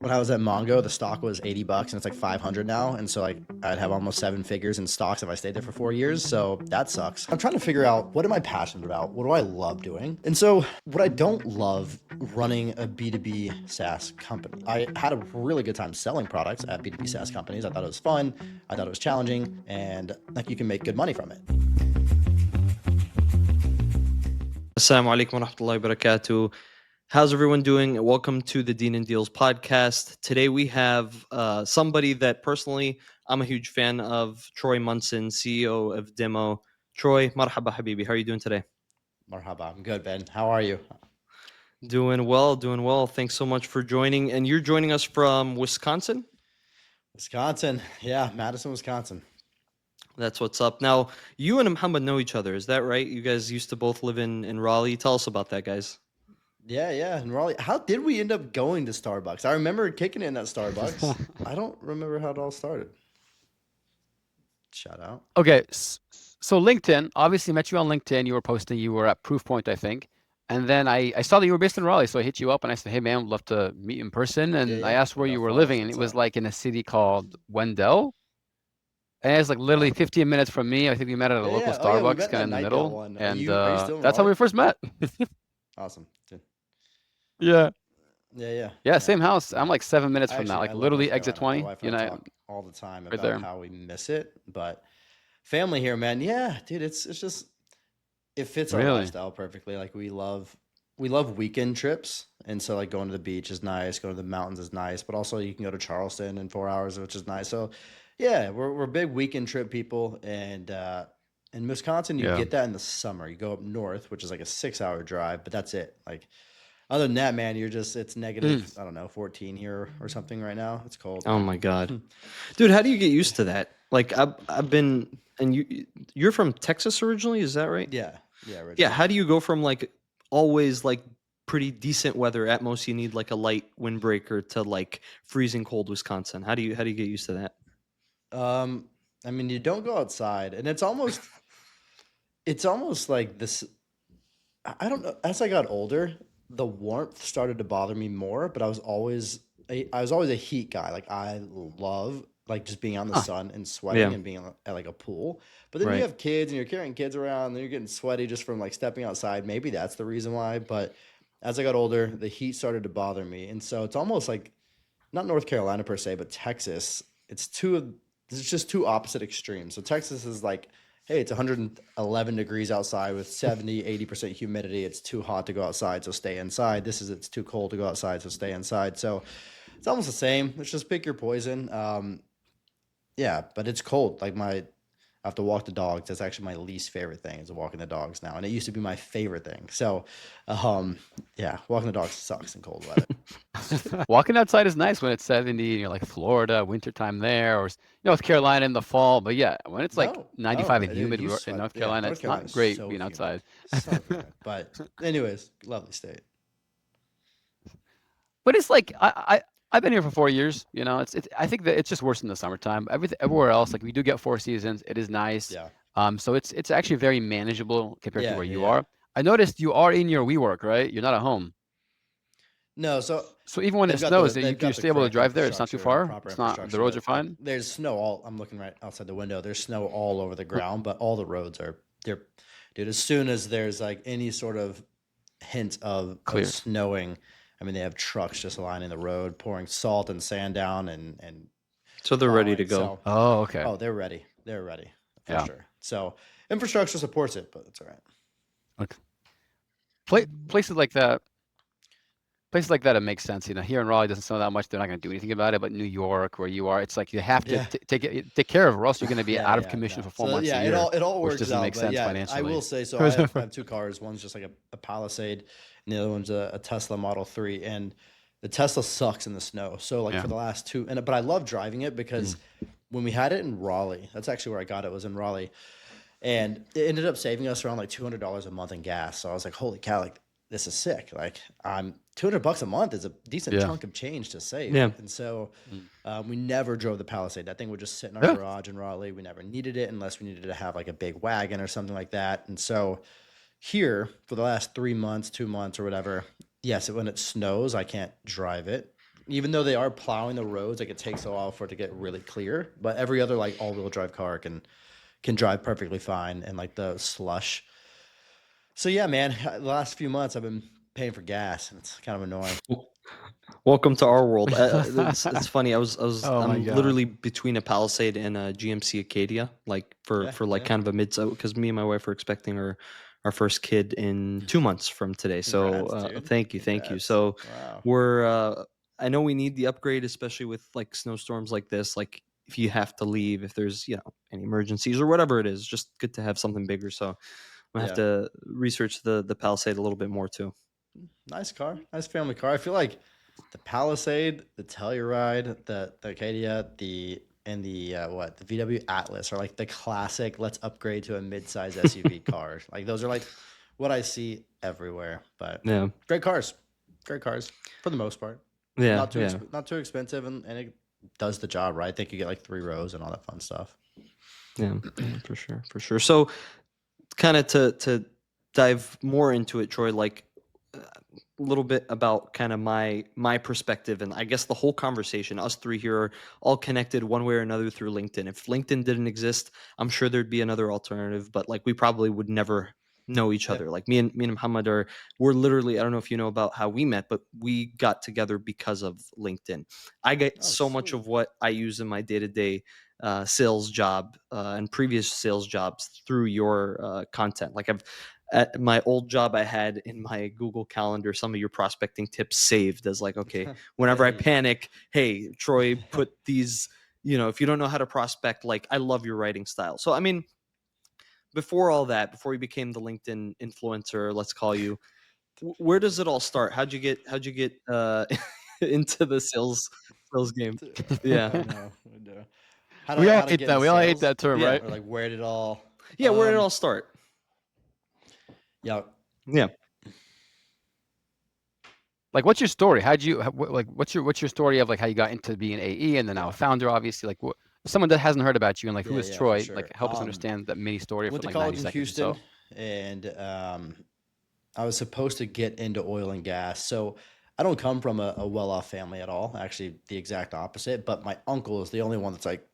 when I was at Mongo, the stock was $80 and it's like 500 now. And so like I'd have almost 7 figures in stocks if I stayed there for 4 years. So that sucks. I'm trying to figure out, what am I passionate about? What do I love doing? And so what I don't love running a B2B SaaS company. I had a really good time selling products at B2B SaaS companies. I thought it was fun. I thought it was challenging, and like you can make good money from it. Assalamu alaikum wa rahmatullahi wa barakatuh. How's everyone doing? Welcome to the Deen and Deals podcast. Today we have somebody that personally I'm a huge fan of, Troy Munson, CEO of Demo. Troy, marhaba habibi. How are you doing today? Marhaba. I'm good, Ben. How are you? Doing well. Thanks so much for joining. And you're joining us from Wisconsin? Wisconsin. Yeah, Madison, Wisconsin. That's what's up. Now, you and Mohammed know each other. Is that right? You guys used to both live in Raleigh. Tell us about that, guys. Yeah. And Raleigh, how did we end up going to Starbucks? I remember kicking in at Starbucks. I don't remember how it all started. Shout out. Okay, so LinkedIn, obviously met you on LinkedIn. You were posting, you were at Proofpoint, I think. And then I saw that you were based in Raleigh, so I hit you up and I said, hey man, I'd love to meet in person. And I asked where you were living, and it was like in a city called Wendell. And it's like literally 15 minutes from me. I think we met at a local Starbucks, kind of in the middle. And that's how we first met. Awesome. Dude. Yeah. Yeah, same house. I'm like 7 minutes from that, like literally exit 20. You know, talk all the time about how we miss it, but family here, man. Yeah, dude, it's just, it fits our lifestyle perfectly. Like we love weekend trips, and so like going to the beach is nice, going to the mountains is nice, but also you can go to Charleston in 4 hours, which is nice. So yeah, we're big weekend trip people, and in Wisconsin you get that in the summer. You go up north, which is like a 6-hour drive, but that's it. Like other than that, man, it's negative, I don't know, 14 here or something right now. It's cold. Oh my God. Dude, how do you get used to that? Like I've been, and you're from Texas originally, is that right? Yeah. Originally. Yeah, how do you go from like always like pretty decent weather, at most you need like a light windbreaker, to like freezing cold Wisconsin? How do you get used to that? I mean, you don't go outside, and it's almost like this, I don't know, as I got older, the warmth started to bother me more, but I was always a heat guy. Like I love like just being out in the sun and sweating and being at like a pool. But then you have kids and you're carrying kids around and you're getting sweaty just from like stepping outside. Maybe that's the reason why. But as I got older, the heat started to bother me. And so it's almost like not North Carolina per se, but Texas. It's just two opposite extremes. So Texas is like, hey, it's 111 degrees outside with 70, 80% humidity. It's too hot to go outside, so stay inside. It's too cold to go outside, so stay inside. So it's almost the same. Let's just pick your poison. Yeah, but it's cold. Like I have to walk the dogs. That's actually my least favorite thing, is walking the dogs now. And it used to be my favorite thing. So, yeah, walking the dogs sucks in cold weather. Walking outside is nice when it's 70 and you're like Florida, wintertime there, or North Carolina in the fall. But yeah, when it's like 95 and humid in North Carolina, it's not great being outside. So but anyways, lovely state. But it's like, I've been here for 4 years. I think that it's just worse in the summertime. Everywhere else, like we do get 4 seasons. It is nice. Yeah. So it's actually very manageable compared to where you are. I noticed you are in your WeWork, right? You're not at home. No, so even when it snows, you're still able to drive there. It's not too far. It's not. The roads are fine. There's snow I'm looking right outside the window. There's snow all over the ground, but all the roads dude. As soon as there's like any sort of hint of snowing, I mean, they have trucks just lining the road, pouring salt and sand down, and so they're ready to go. Oh, okay. Oh, they're ready. They're ready for sure. So infrastructure supports it, but it's all right. Okay. Places like that, it makes sense. Here in Raleigh, it doesn't snow that much. They're not going to do anything about it. But New York, where you are, it's like you have to take care of it, or else you're going to be out of commission for 4 months a year. It all works which doesn't make sense financially. I will say so. I have 2 cars. One's just like a Palisade, and the other one's a Tesla Model 3. And the Tesla sucks in the snow. So like for the last 2, but I love driving it because when we had it in Raleigh, that's actually where I got it, was in Raleigh, and it ended up saving us around like $200 a month in gas. So I was like, holy cow, like this is sick. Like $200 a month is a decent chunk of change to save. Yeah. And so we never drove the Palisade. That thing would just sit in our garage in Raleigh. We never needed it unless we needed to have like a big wagon or something like that. And so here for the last 3 months, 2 months or whatever, yes, when it snows, I can't drive it. even though they are plowing the roads, like it takes a while for it to get really clear. But every other like all-wheel drive car can drive perfectly fine in like the slush. So yeah, man, the last few months I've been paying for gas, and it's kind of annoying. Welcome to our world. It's funny. Oh my I'm God. literally between a Palisade and a GMC Acadia, like Yeah, for like yeah. kind of a mid, because me and my wife are expecting our first kid in 2 months from today. So Congrats, dude. thank you. Congrats. So Wow. we're I know we need the upgrade, especially with like snowstorms like this. Like if you have to leave, if there's any emergencies or whatever it is, just good to have something bigger. So I'm gonna have Yeah. to research the Palisade a little bit more too. Nice car. Nice family car. I feel like the Palisade, the Telluride, the Acadia, the VW Atlas are like the classic. Let's upgrade to a mid-size SUV cars. Like those are like what I see everywhere. But Yeah. great cars, great cars for the most part. Yeah. Yeah. Not too expensive, and it does the job right. I think you get like 3 rows and all that fun stuff. Yeah, for sure, for sure. So, kind of to dive more into it, Troy, like a little bit about kind of my perspective, and I guess the whole conversation. Us three here are all connected one way or another through LinkedIn. If LinkedIn didn't exist, I'm sure there'd be another alternative, but like we probably would never know each Yeah. other. Like me and Muhammad we're literally, I don't know if you know about how we met, but we got together because of LinkedIn. I get Oh, so much sweet. of what I use in my day-to-day sales job and previous sales jobs through your content. Like at my old job, I had in my Google Calendar some of your prospecting tips saved as like, okay, whenever I Hey. panic, hey, Troy, put these, if you don't know how to prospect, like I love your writing style. So, I mean, before all that, before you became the LinkedIn influencer, let's call you, where does it all start? How'd you get into the sales game? Yeah. I know. I know. We all How to hate get that. into We all hate sales, that term, Yeah. right? or like where did it all? Yeah, where did it all start? Yeah. Yeah. Like, what's your story? Like, what's your story of like how you got into being AE and then now Yeah. a founder, obviously? Like, what, someone that hasn't heard about you and like, who Yeah, is yeah, for Troy? Like, sure. help us understand that mini story for Went to like 90 college in seconds or Houston, so. and I was supposed to get into oil and gas. So I don't come from a well-off family at all. Actually, the exact opposite. But my uncle is the only one that's like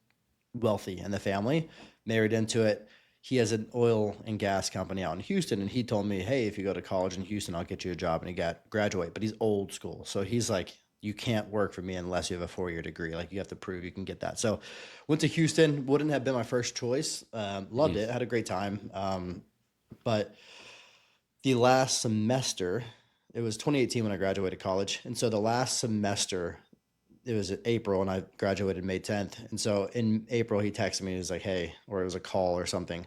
wealthy in the family, married into it. He has an oil and gas company out in Houston, and he told me, "Hey, if you go to college in Houston, I'll get you a job." And he got graduate, but he's old school, so he's like, "You can't work for me unless you have a 4-year degree. Like you have to prove you can get that." So, went to Houston. Wouldn't have been my first choice. Loved it. Had a great time. But the last semester, it was 2018 when I graduated college, and so the last semester it was April and I graduated May 10th. And so in April, he texted me. He was like, "Hey," or it was a call or something. And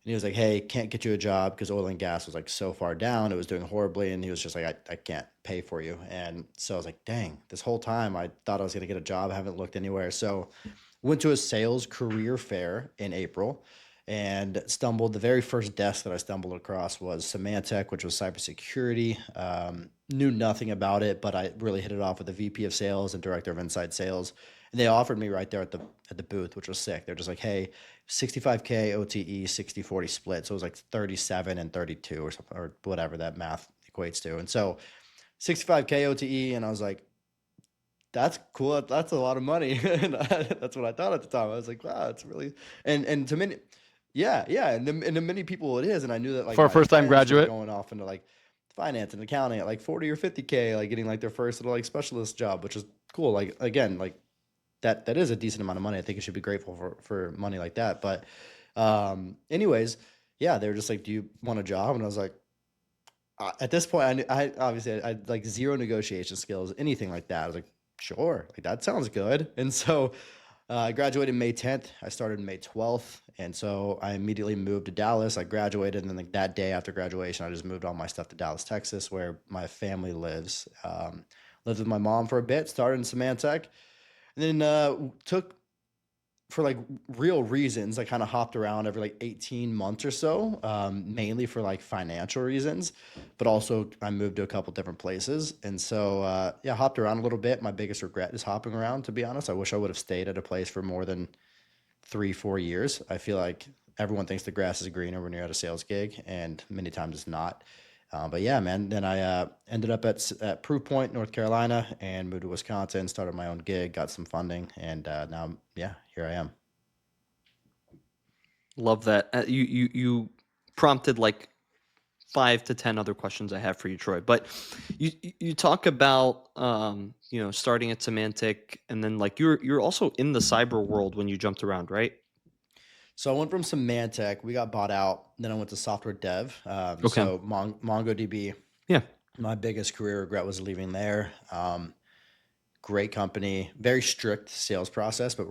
he was like, "Hey, can't get you a job because oil and gas was like so far down. It was doing horribly." And he was just like, I can't pay for you." And so I was like, dang, this whole time I thought I was going to get a job. I haven't looked anywhere. So went to a sales career fair in April and stumbled. The very first desk that I stumbled across was Symantec, which was cybersecurity. Knew nothing about it, but I really hit it off with the VP of sales and director of inside sales. And they offered me right there at the booth, which was sick. They're just like, "Hey, 65K OTE, 60-40 split." So it was like 37 and 32 or something, or whatever that math equates to. And so 65K OTE, and I was like, "That's cool. That's a lot of money." And that's what I thought at the time. I was like, "Wow, it's really," and to many, yeah, yeah, and to many people it is. And I knew that like For a my first-time friends were graduate. going off into like finance and accounting at like 40 or 50K, like getting like their first little like specialist job, which is cool. Like again, like that is a decent amount of money. I think you should be grateful for money like that. But anyways, yeah, they were just like, "Do you want a job?" And I was like, at this point, I obviously I had like zero negotiation skills, anything like that. I was like, "Sure, like that sounds good." And so I graduated May 10th. I started May 12th. And so I immediately moved to Dallas. I graduated. And then like that day after graduation, I just moved all my stuff to Dallas, Texas, where my family lives. Lived with my mom for a bit, started in Symantec, and then took, for like real reasons, I kind of hopped around every like 18 months or so, mainly for like financial reasons, but also I moved to a couple different places. And so, yeah, hopped around a little bit. My biggest regret is hopping around, to be honest. I wish I would have stayed at a place for more than 3-4 years. I feel like everyone thinks the grass is greener when you're at a sales gig, and many times it's not. But yeah, man, then I ended up at Proofpoint, North Carolina, and moved to Wisconsin, started my own gig, got some funding, and now, yeah, here I am. Love that. You prompted like 5 to 10 other questions I have for you, Troy. But you talk about starting at Symantec, and then like you're also in the cyber world when you jumped around, right? So I went from Symantec, we got bought out. Then I went to software dev. Okay. So MongoDB. Yeah. My biggest career regret was leaving there. Great company, very strict sales process, but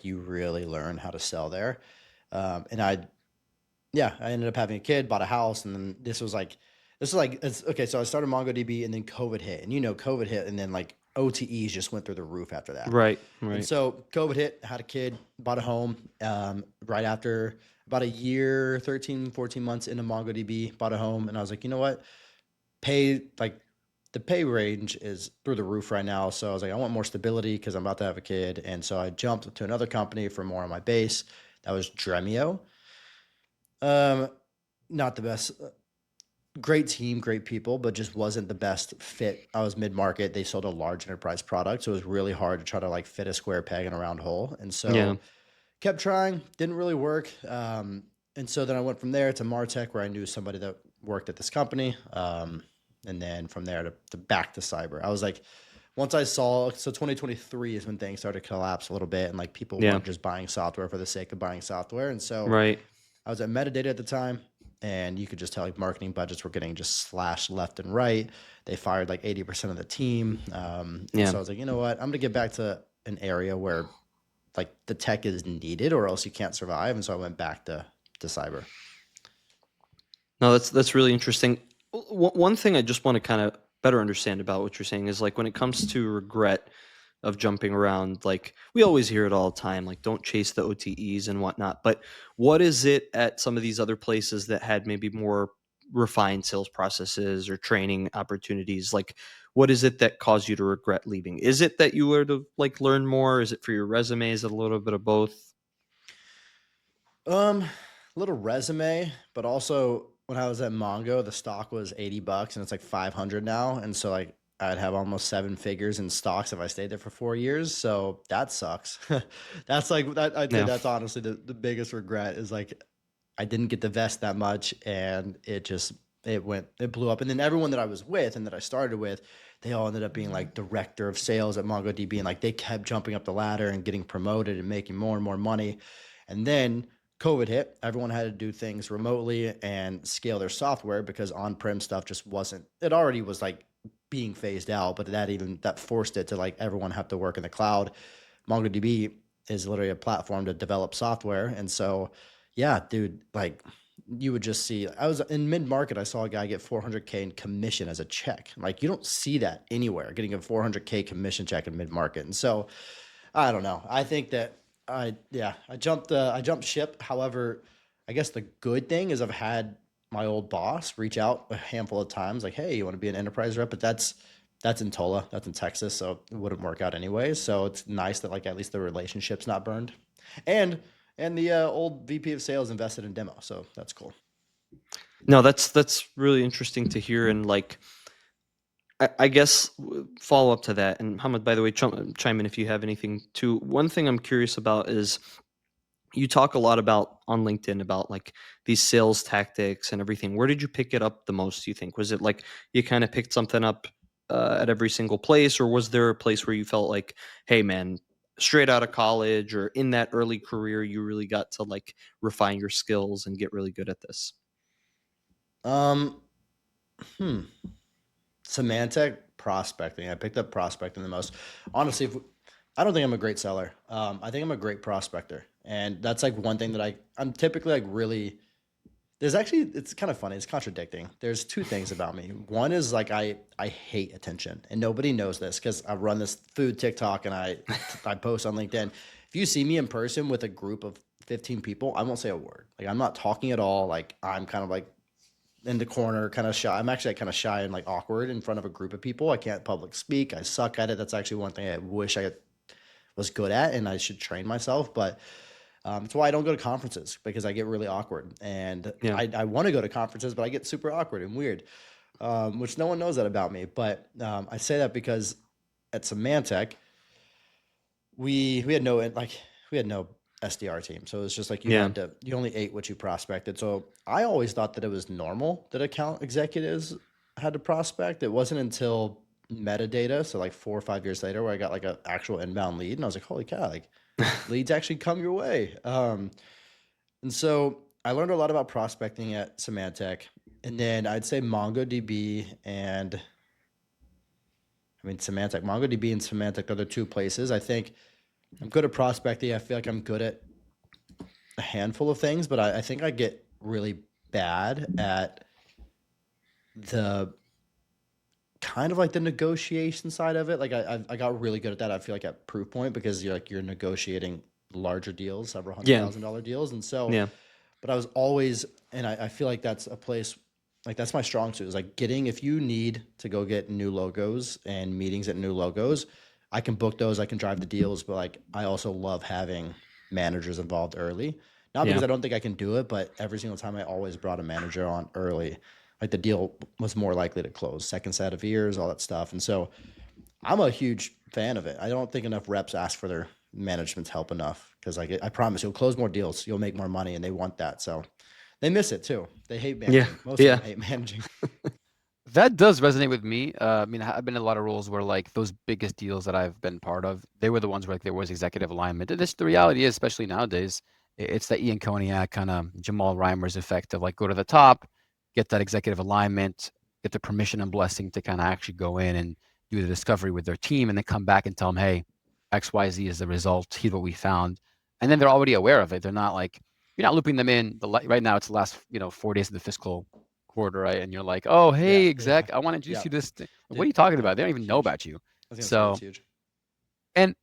you really learn how to sell there. And I ended up having a kid, bought a house, and then this was like, it's okay. So I started MongoDB, and then COVID hit, and COVID hit, and then like OTEs just went through the roof after that. Right. And so COVID hit, had a kid, bought a home, right after about a year, 13, 14 months into MongoDB, bought a home, and I was like, you know what? The pay range is through the roof right now. So I was like, I want more stability because I'm about to have a kid. And so I jumped to another company for more on my base. That was Dremio. Not the best, great team, great people, but just wasn't the best fit. I was mid-market. They sold a large enterprise product. So it was really hard to try to like fit a square peg in a round hole. And so kept trying, didn't really work. And so then I went from there to Martech, where I knew somebody that worked at this company. And then from there to back to cyber. I was like, once I saw, so 2023 is when things started to collapse a little bit, and like people weren't just buying software for the sake of buying software. And so I was at Metadata at the time, and you could just tell like marketing budgets were getting just slashed left and right. They fired like 80% of the team. So I was like, you know what? I'm going to get back to an area where like the tech is needed, or else you can't survive. And so I went back to cyber. No, that's really interesting. One thing I just want to kind of better understand about what you're saying is like when it comes to regret of jumping around, like we always hear it all the time, like don't chase the OTEs and whatnot. But what is it at some of these other places that had maybe more refined sales processes or training opportunities? Like what is it that caused you to regret leaving? Is it that you were to like learn more? Is it for your resume? Is it a little bit of both? Little resume, but also when I was at Mongo, the stock was $80 and it's like 500 now. And so like I'd have almost 7 figures in stocks if I stayed there for 4 years. So that sucks. That's like that. I'd say that's honestly the biggest regret is like I didn't get to vest that much, and it blew up. And then everyone that I was with and that I started with, they all ended up being like director of sales at MongoDB, and like they kept jumping up the ladder and getting promoted and making more and more money. And then COVID hit, everyone had to do things remotely and scale their software because on-prem stuff just wasn't, it already was like being phased out, but that forced it to like everyone have to work in the cloud. MongoDB is literally a platform to develop software. And so, yeah, dude, like you would just see, I was in mid-market, I saw a guy get 400K in commission as a check. Like you don't see that anywhere, getting a 400K commission check in mid-market. And so I don't know. I think that I jumped ship. However, I guess the good thing is I've had my old boss reach out a handful of times, like, "Hey, you want to be an enterprise rep?" But that's in Tola, that's in Texas, so it wouldn't work out anyway. So it's nice that like at least the relationship's not burned, and the old VP of sales invested in demo, so that's cool. No, that's really interesting to hear, and like I guess follow up to that, and Mohammed, by the way, chime in if you have anything too. One thing I'm curious about is you talk a lot about on LinkedIn about like these sales tactics and everything. Where did you pick it up the most, do you think? Was it like you kind of picked something up at every single place, or was there a place where you felt like, hey man, straight out of college or in that early career, you really got to like refine your skills and get really good at this? Symantec prospecting. I picked up prospecting the most. Honestly, I don't think I'm a great seller. I think I'm a great prospector, and that's like one thing that I'm typically like really. There's actually, it's kind of funny. It's contradicting. There's 2 things about me. One is like I hate attention, and nobody knows this because I run this food TikTok and I post on LinkedIn. If you see me in person with a group of 15 people, I won't say a word. Like I'm not talking at all. Like I'm kind of like in the corner, kind of shy. I'm actually kind of shy and like awkward in front of a group of people. I can't public speak. I suck at it. That's actually one thing I wish I was good at, and I should train myself. But it's why I don't go to conferences, because I get really awkward, and I want to go to conferences, but I get super awkward and weird. which no one knows that about me. But I say that because at Symantec, we had no SDR team, so it was just like you only ate what you prospected. So I always thought that it was normal that account executives had to prospect. It wasn't until metadata, so like 4 or 5 years later, where I got like an actual inbound lead, and I was like, holy cow, like leads actually come your way. And so I learned a lot about prospecting at Symantec, and then I'd say MongoDB and MongoDB and Symantec are the two places. I think I'm good at prospecting. I feel like I'm good at a handful of things, but I think I get really bad at the kind of like the negotiation side of it. Like I got really good at that. I feel like at Proofpoint, because you're negotiating larger deals, several $100,000 deals. And so, but I was always, and I feel like that's a place, like that's my strong suit, is like if you need to go get new logos and meetings at new logos, I can book those, I can drive the deals, but like I also love having managers involved early. Not because I don't think I can do it, but every single time I always brought a manager on early. Like the deal was more likely to close, second set of ears, all that stuff. And so I'm a huge fan of it. I don't think enough reps ask for their management's help enough, because like I promise you'll close more deals, you'll make more money, and they want that. So they miss it too. They hate managing. Most of them hate managing. That does resonate with me. I mean, I've been in a lot of roles where like those biggest deals that I've been part of, they were the ones where like there was executive alignment. And the reality is, especially nowadays, it's the Ian Coniac kind of Jamal Reimer's effect of like go to the top, get that executive alignment, get the permission and blessing to kind of actually go in and do the discovery with their team, and then come back and tell them, hey, XYZ is the result. Here's what we found. And then they're already aware of it. They're not like, you're not looping them in. Right now, it's the last 4 days of the fiscal quarter, right? And you're like, oh, hey, exec, I want to introduce you to this thing. What are you talking about? They don't even know about you. So, huge. And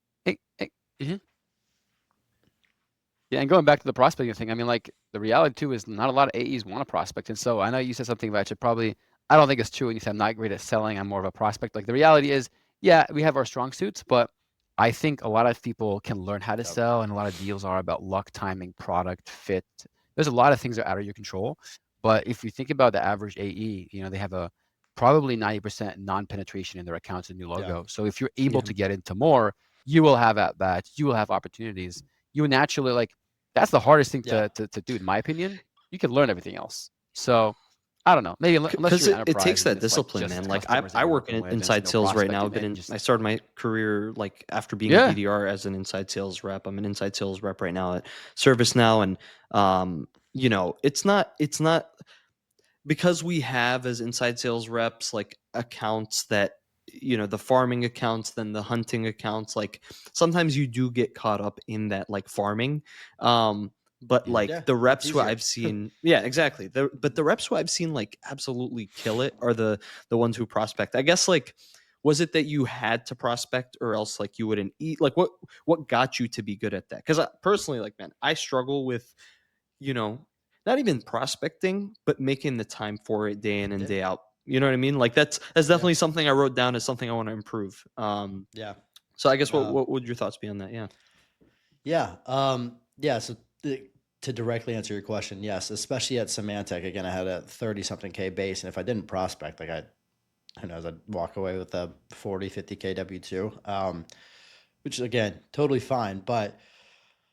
yeah, and going back to the prospecting thing, I mean, like the reality too is not a lot of AEs want to prospect. And so I know you said something about I don't think it's true when you said I'm not great at selling, I'm more of a prospect. Like the reality is, yeah, we have our strong suits, but I think a lot of people can learn how to sell, and a lot of deals are about luck, timing, product, fit. There's a lot of things that are out of your control. But if you think about the average AE, they have a probably 90% non-penetration in their accounts and new logo. So if you're able to get into more, you will have at bats, you will have opportunities. You naturally like, that's the hardest thing to do, in my opinion. You can learn everything else. So I don't know. Maybe unless you're an enterprise, it takes that it's discipline, just man. Like customers that I you're work working in with, and inside no sales right now. prospecting, I started my career like after being a BDR as an inside sales rep. I'm an inside sales rep right now at ServiceNow, and it's not because we have as inside sales reps like accounts that the farming accounts, then the hunting accounts. Like sometimes you do get caught up in that like farming, but like the reps who I've seen exactly, but the reps who I've seen like absolutely kill it are the ones who prospect. I guess, like, was it that you had to prospect, or else like you wouldn't eat? Like what got you to be good at that? Because personally, like, man, I struggle with not even prospecting, but making the time for it day in and day out. You know what I mean? Like that's definitely something I wrote down as something I want to improve. So I guess what would your thoughts be on that? So to directly answer your question, yes, especially at Symantec, again, I had a 30-something K base, and if I didn't prospect, like who knows, I'd walk away with a 40, 50K W2, which is, again, totally fine. But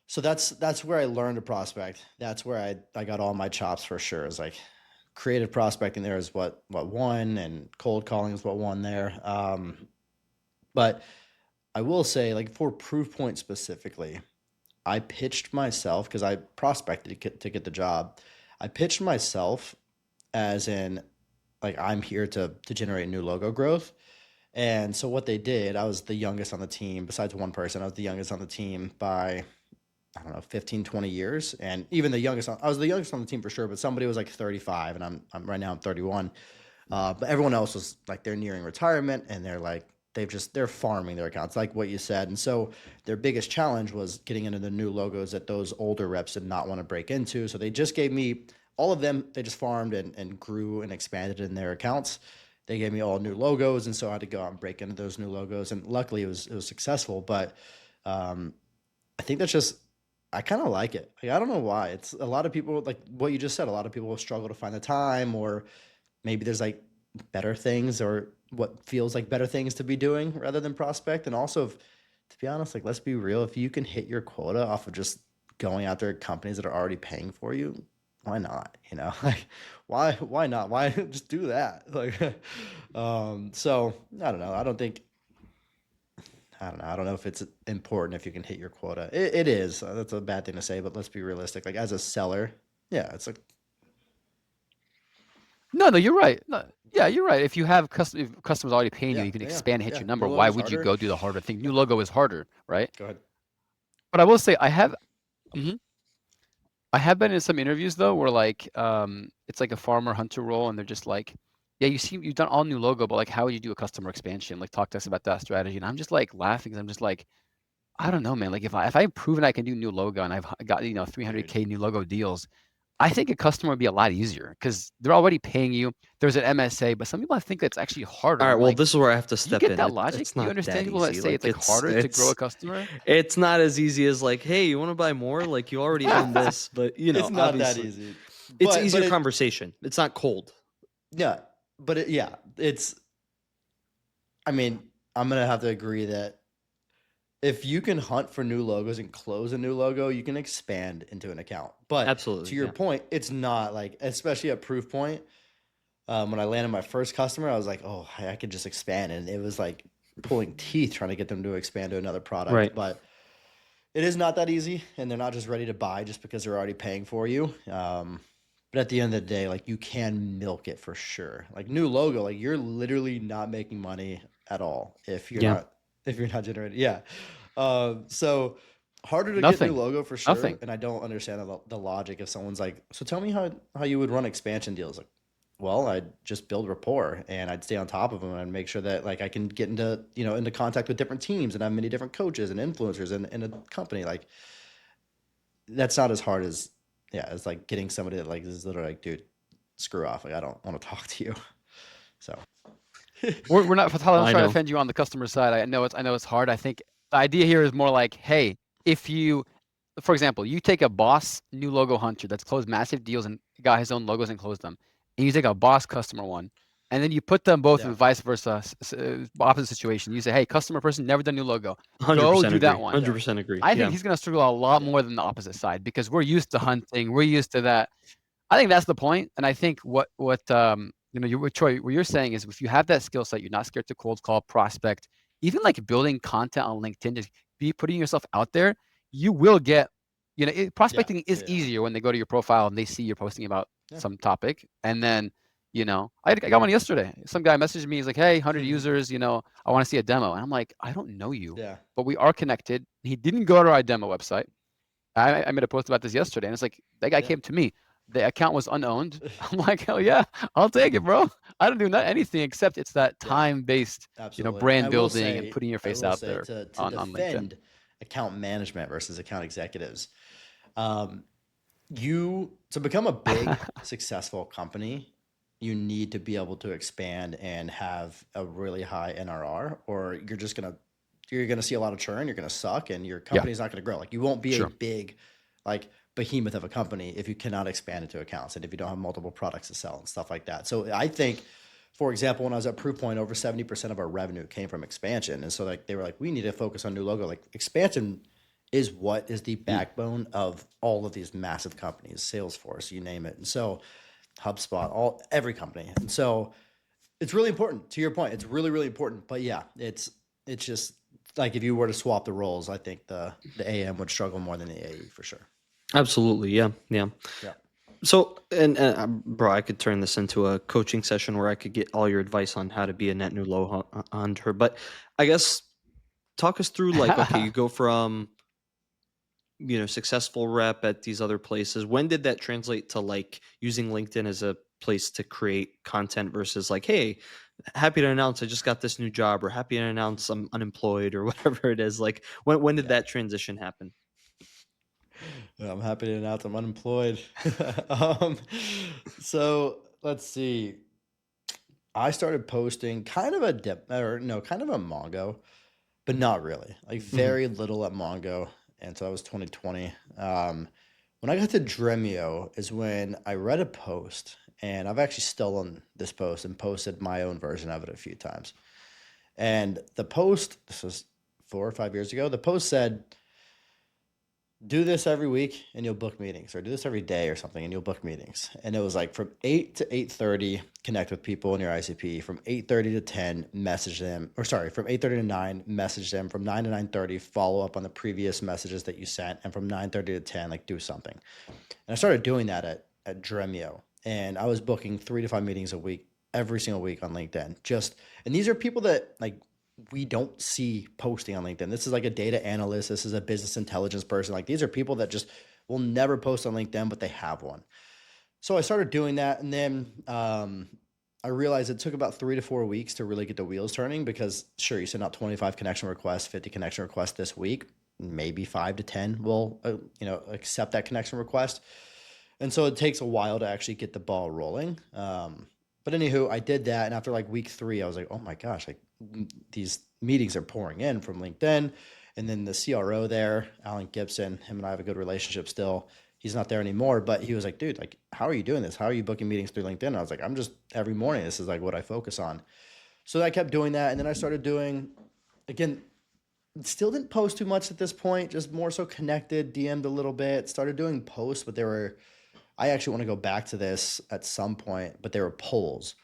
so that's where I learned to prospect. That's where I got all my chops for sure. Is like creative prospecting there is what won, and cold calling is what won there. But I will say, like, for Proofpoint specifically, I pitched myself, because I prospected to get the job. I pitched myself as in, like, I'm here to generate new logo growth. And so what they did, I was the youngest on the team. Besides one person, I was the youngest on the team by, I don't know, 15, 20 years. And even I was the youngest on the team for sure, but somebody was like 35, and I'm right now I'm 31. But everyone else was like, they're nearing retirement, and they're like, they're farming their accounts, like what you said. And so their biggest challenge was getting into the new logos that those older reps did not want to break into. So they just gave me all of them. They just farmed and grew and expanded in their accounts. They gave me all new logos, and so I had to go out and break into those new logos. And luckily, it was successful. But I think that's just, I kind of like it. Like, I don't know why. It's a lot of people, like what you just said. A lot of people will struggle to find the time, or maybe there's like better things or what feels like better things to be doing rather than prospect. And also, to be honest, like let's be real, if you can hit your quota off of just going out there companies that are already paying for you, why not? Like why not? Why just do that? Like so I don't know. I don't know. I don't know if it's important if you can hit your quota. It is. That's a bad thing to say, but let's be realistic. Like as a seller, yeah, it's like No, you're right. No, yeah, you're right. If you have if customers already paying you, yeah, you can yeah, expand, hit yeah. your number. New Why logo's would you harder. go do the harder thing? New logo is harder, right? Go ahead. But I will say Mhm. I have been in some interviews though where like it's like a farmer hunter role and they're just like, yeah, you've done all new logo, but like how would you do a customer expansion? Like talk to us about that strategy. And I'm just like laughing 'cause I'm just like, I don't know, man. Like if I've proven I can do new logo and I've got, Dude, 300K new logo deals, I think a customer would be a lot easier because they're already paying you. There's an MSA, but some people think it's actually harder. All And right, I'm well, like, this is where I have to do you step get in. that logic? It's Do you not understand that people that easy. say it's Like like harder to grow a customer? it's not as easy as like, hey, you want to buy more? Like you already own this, but it's not that obviously easy. it's But easier it, conversation. It's not cold. yeah, but yeah, it's. I mean, I'm gonna have to agree that if you can hunt for new logos and close a new logo, you can expand into an account. But Absolutely. to your Yeah. point, it's not like, especially at Proof Point, when I landed my first customer, I was like, oh, I could just expand, and it was like pulling teeth trying to get them to expand to another product. Right. But it is not that easy, and they're not just ready to buy just because they're already paying for you. But at the end of the day, like you can milk it for sure. Like new logo, like you're literally not making money at all if you're Yeah. not generating. Yeah. So harder to get new Nothing. logo for sure. Nothing. And I don't understand the logic if someone's like, so tell me how you would run expansion deals. Like, well, I'd just build rapport and I'd stay on top of them and I'd make sure that like I can get into contact with different teams and have many different coaches and influencers in a company. Like that's not as hard as it's like getting somebody that like is literally like, dude, screw off. Like I don't want to talk to you. So We're not Tyler, I'm I trying to know. offend you on the customer side. I know it's hard. I think the idea here is more like, hey, if you, for example, you take a boss new logo hunter that's closed massive deals and got his own logos and closed them, and you take a boss customer one, and then you put them both in yeah, vice versa, opposite situation. You say, hey, customer person never done new logo, go 100% do agree. that one. 100% agree. I think Yeah. he's gonna struggle a lot more than the opposite side because we're used to hunting, we're used to that. I think that's the point, and I think what Troy, what you're saying is if you have that skill set, you're not scared to cold call, prospect, even like building content on LinkedIn, just be putting yourself out there. You will get, prospecting is yeah. easier when they go to your profile and they see you're posting about Yeah. some topic, and then I got one yesterday. Some guy messaged me. He's like, "Hey, 100 users. I want to see a demo." And I'm like, "I don't know you, Yeah. but we are connected." He didn't go to our demo website. I made a post about this yesterday, and it's like that guy Yeah. came to me. The account was unowned. I'm like, hell yeah, I'll take it, bro. I don't do anything except it's that Yeah. time-based, Absolutely. brand I will building and say, putting your face out there to on LinkedIn. defend account management versus account executives, to become a big successful company, you need to be able to expand and have a really high NRR, or you're gonna see a lot of churn, you're gonna suck, and your Yeah, company's not gonna grow. Like you won't be a sure. big like behemoth of a company if you cannot expand into accounts and if you don't have multiple products to sell and stuff like that. So I think, for example, when I was at Proofpoint, over 70% of our revenue came from expansion. And so like they were like, we need to focus on new logo. Like expansion is what is the backbone of all of these massive companies, Salesforce, you name it. And so HubSpot, every company. And so it's really important. To your point, it's really, really important. But yeah, it's just like if you were to swap the roles, I think the AM would struggle more than the AE for sure. Absolutely. Yeah. Yeah. Yeah. So, and bro, I could turn this into a coaching session where I could get all your advice on how to be a net new low hunter. But I guess talk us through like, okay, you go from, successful rep at these other places. When did that translate to like using LinkedIn as a place to create content versus like, hey, happy to announce I just got this new job, or happy to announce I'm unemployed, or whatever it is. Like when did that transition happen? Yeah, I'm happy to announce I'm unemployed. So let's see. I started posting kind of kind of a Mongo, but not really. Like very little at Mongo, and so that was 2020. When I got to Dremio is when I read a post, and I've actually stolen this post and posted my own version of it a few times. And the post, this was 4 or 5 years ago, the post said, do this every week and you'll book meetings, or do this every day or something and you'll book meetings. And it was like from 8 to 8:30, connect with people in your ICP. From 8:30 to 10, message them, or sorry, from 8:30 to 9, message them. From 9 to 9:30, follow up on the previous messages that you sent. And from 9:30 to 10, like do something. And I started doing that at Dremio. And I was booking 3 to 5 meetings a week, every single week on LinkedIn. And these are people that like we don't see posting on LinkedIn. This is like a data analyst. This is a business intelligence person. Like these are people that just will never post on LinkedIn, but they have one. So I started doing that. And then I realized it took about 3 to 4 weeks to really get the wheels turning, because sure, you send out 25 connection requests, 50 connection requests this week, maybe 5 to 10 will, accept that connection request. And so it takes a while to actually get the ball rolling. But anywho, I did that. And after like week 3, I was like, oh my gosh, like these meetings are pouring in from LinkedIn. And then the CRO there, Alan Gibson, him and I have a good relationship still. He's not there anymore, but he was like, dude, like, how are you doing this? How are you booking meetings through LinkedIn? And I was like, I'm just every morning, this is like what I focus on. So I kept doing that. And then I started doing, again, still didn't post too much at this point, just more so connected, DM'd a little bit, started doing posts, but I actually want to go back to this at some point, but they were polls.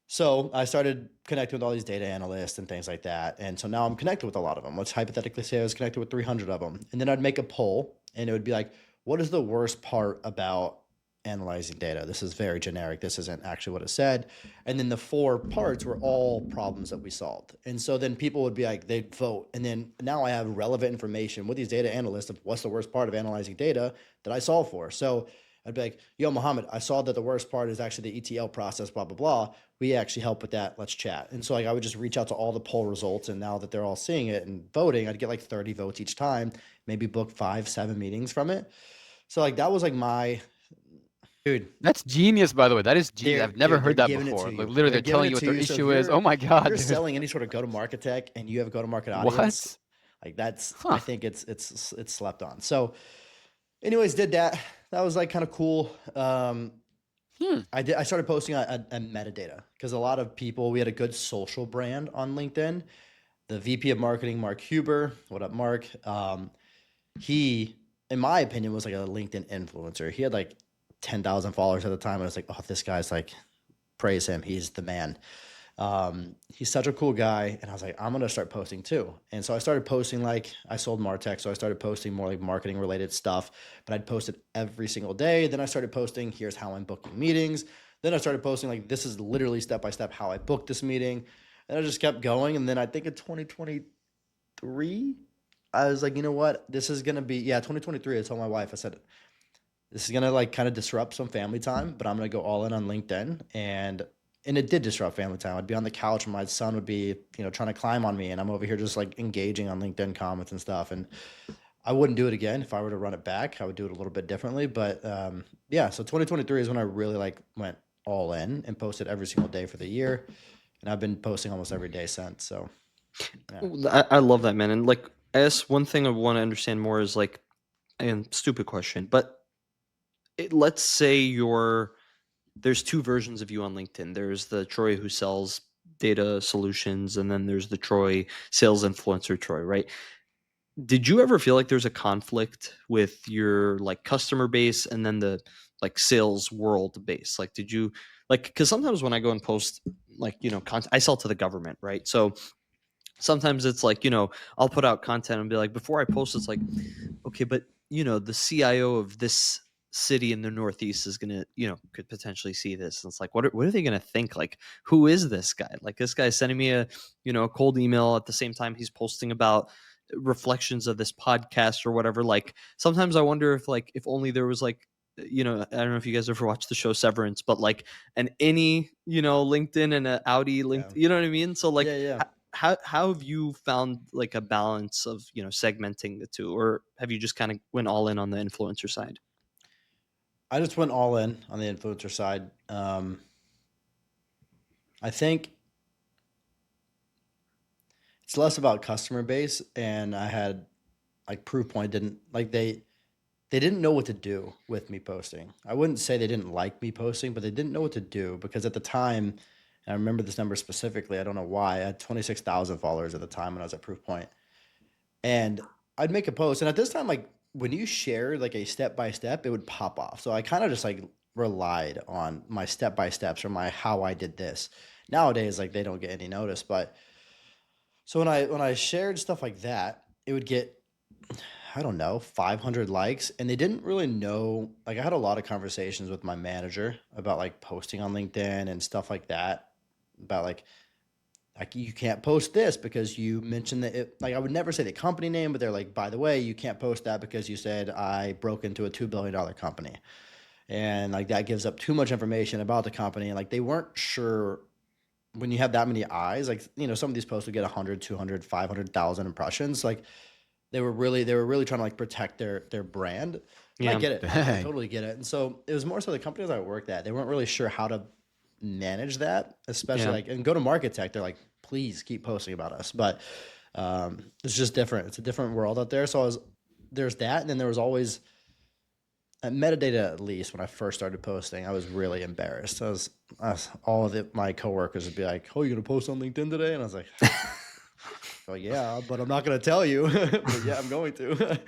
So I started connecting with all these data analysts and things like that. And so now I'm connected with a lot of them. Let's hypothetically say I was connected with 300 of them. And then I'd make a poll and it would be like, what is the worst part about analyzing data? This is very generic. This isn't actually what it said. And then the 4 parts were all problems that we solved. And so then people would be like, they'd vote. And then now I have relevant information with these data analysts of what's the worst part of analyzing data that I solve for. So I'd be like, yo, Mohammed, I saw that the worst part is actually the ETL process, blah, blah, blah. We actually help with that. Let's chat. And so like I would just reach out to all the poll results. And now that they're all seeing it and voting, I'd get like 30 votes each time, maybe book 5, 7 meetings from it. So like that was like my dude. That's genius, by the way. That is genius. I've never heard that before. Like literally, they're telling you what their issue is. Oh my god, you're dude. selling any sort of go-to-market tech and you have a go-to-market audience. What? Like that's, I think it's slept on. So anyways, did that. That was like kind of cool. I started posting on metadata because a lot of people, we had a good social brand on LinkedIn. The VP of marketing, Mark Huber, what up, Mark? He, in my opinion, was like a LinkedIn influencer. He had like 10,000 followers at the time. And I was like, oh, this guy's like, praise him. He's the man. He's such a cool guy. And I was like, I'm going to start posting too. And so I started posting, like I sold MarTech. So I started posting more like marketing related stuff, but I'd post it every single day. Then I started posting, here's how I'm booking meetings. Then I started posting like, this is literally step-by-step how I booked this meeting. And I just kept going. And then I think in 2023, I was like, you know what, this is going to be, 2023. I told my wife, I said, this is going to like kind of disrupt some family time, but I'm going to go all in on LinkedIn. And it did disrupt family time. I'd be on the couch and my son would be, trying to climb on me and I'm over here just like engaging on LinkedIn comments and stuff. And I wouldn't do it again. If I were to run it back, I would do it a little bit differently. But so 2023 is when I really like went all in and posted every single day for the year. And I've been posting almost every day since. So yeah. I love that, man. And like, I guess one thing I want to understand more is like, and stupid question, but let's say there's 2 versions of you on LinkedIn. There's the Troy who sells data solutions, and then there's the Troy sales influencer Troy, right? Did you ever feel like there's a conflict with your like customer base and then the like sales world base? Like, did you like, because sometimes when I go and post like, content, I sell to the government, right? So sometimes it's like, I'll put out content and be like, before I post, it's like, okay, but the CIO of this city in the Northeast is gonna, could potentially see this. And it's like, what are they gonna think? Like, who is this guy? Like, this guy's sending me a cold email at the same time he's posting about reflections of this podcast or whatever. Like, sometimes I wonder if only there was like, I don't know if you guys ever watched the show Severance, but like an any LinkedIn and an Audi LinkedIn, you know what I mean? So like, how have you found like a balance of segmenting the two, or have you just kind of went all in on the influencer side? I just went all in on the influencer side. I think it's less about customer base, and I had like Proofpoint didn't like they didn't know what to do with me posting. I wouldn't say they didn't like me posting, but they didn't know what to do because at the time, and I remember this number specifically, I don't know why, I had 26,000 followers at the time when I was at Proofpoint. And I'd make a post. And at this time, like when you share like a step by step, it would pop off. So I kind of just like relied on my step by steps or my how I did this. Nowadays, like they don't get any notice. But so when I shared stuff like that, it would get, I don't know, 500 likes. And they didn't really know. Like I had a lot of conversations with my manager about like posting on LinkedIn and stuff like that. About like you can't post this because you mentioned that it, like I would never say the company name, but they're like, by the way, you can't post that because you said I broke into a $2 billion company. And like that gives up too much information about the company. And like they weren't sure when you have that many eyes, like, you know, some of these posts would get 100, 200, 500,000 impressions. Like they were really trying to like protect their brand. And I get it. I totally get it. And so it was more so the companies I worked at, they weren't really sure how to manage that, especially like, and go to market tech, they're like, please keep posting about us. But it's just different. It's a different world out there. So there's that. And then there was always at metadata, at least when I first started posting, I was really embarrassed. All of my coworkers would be like, oh, you're going to post on LinkedIn today? And I was like, well, yeah, but I'm not going to tell you. But yeah, I'm going to.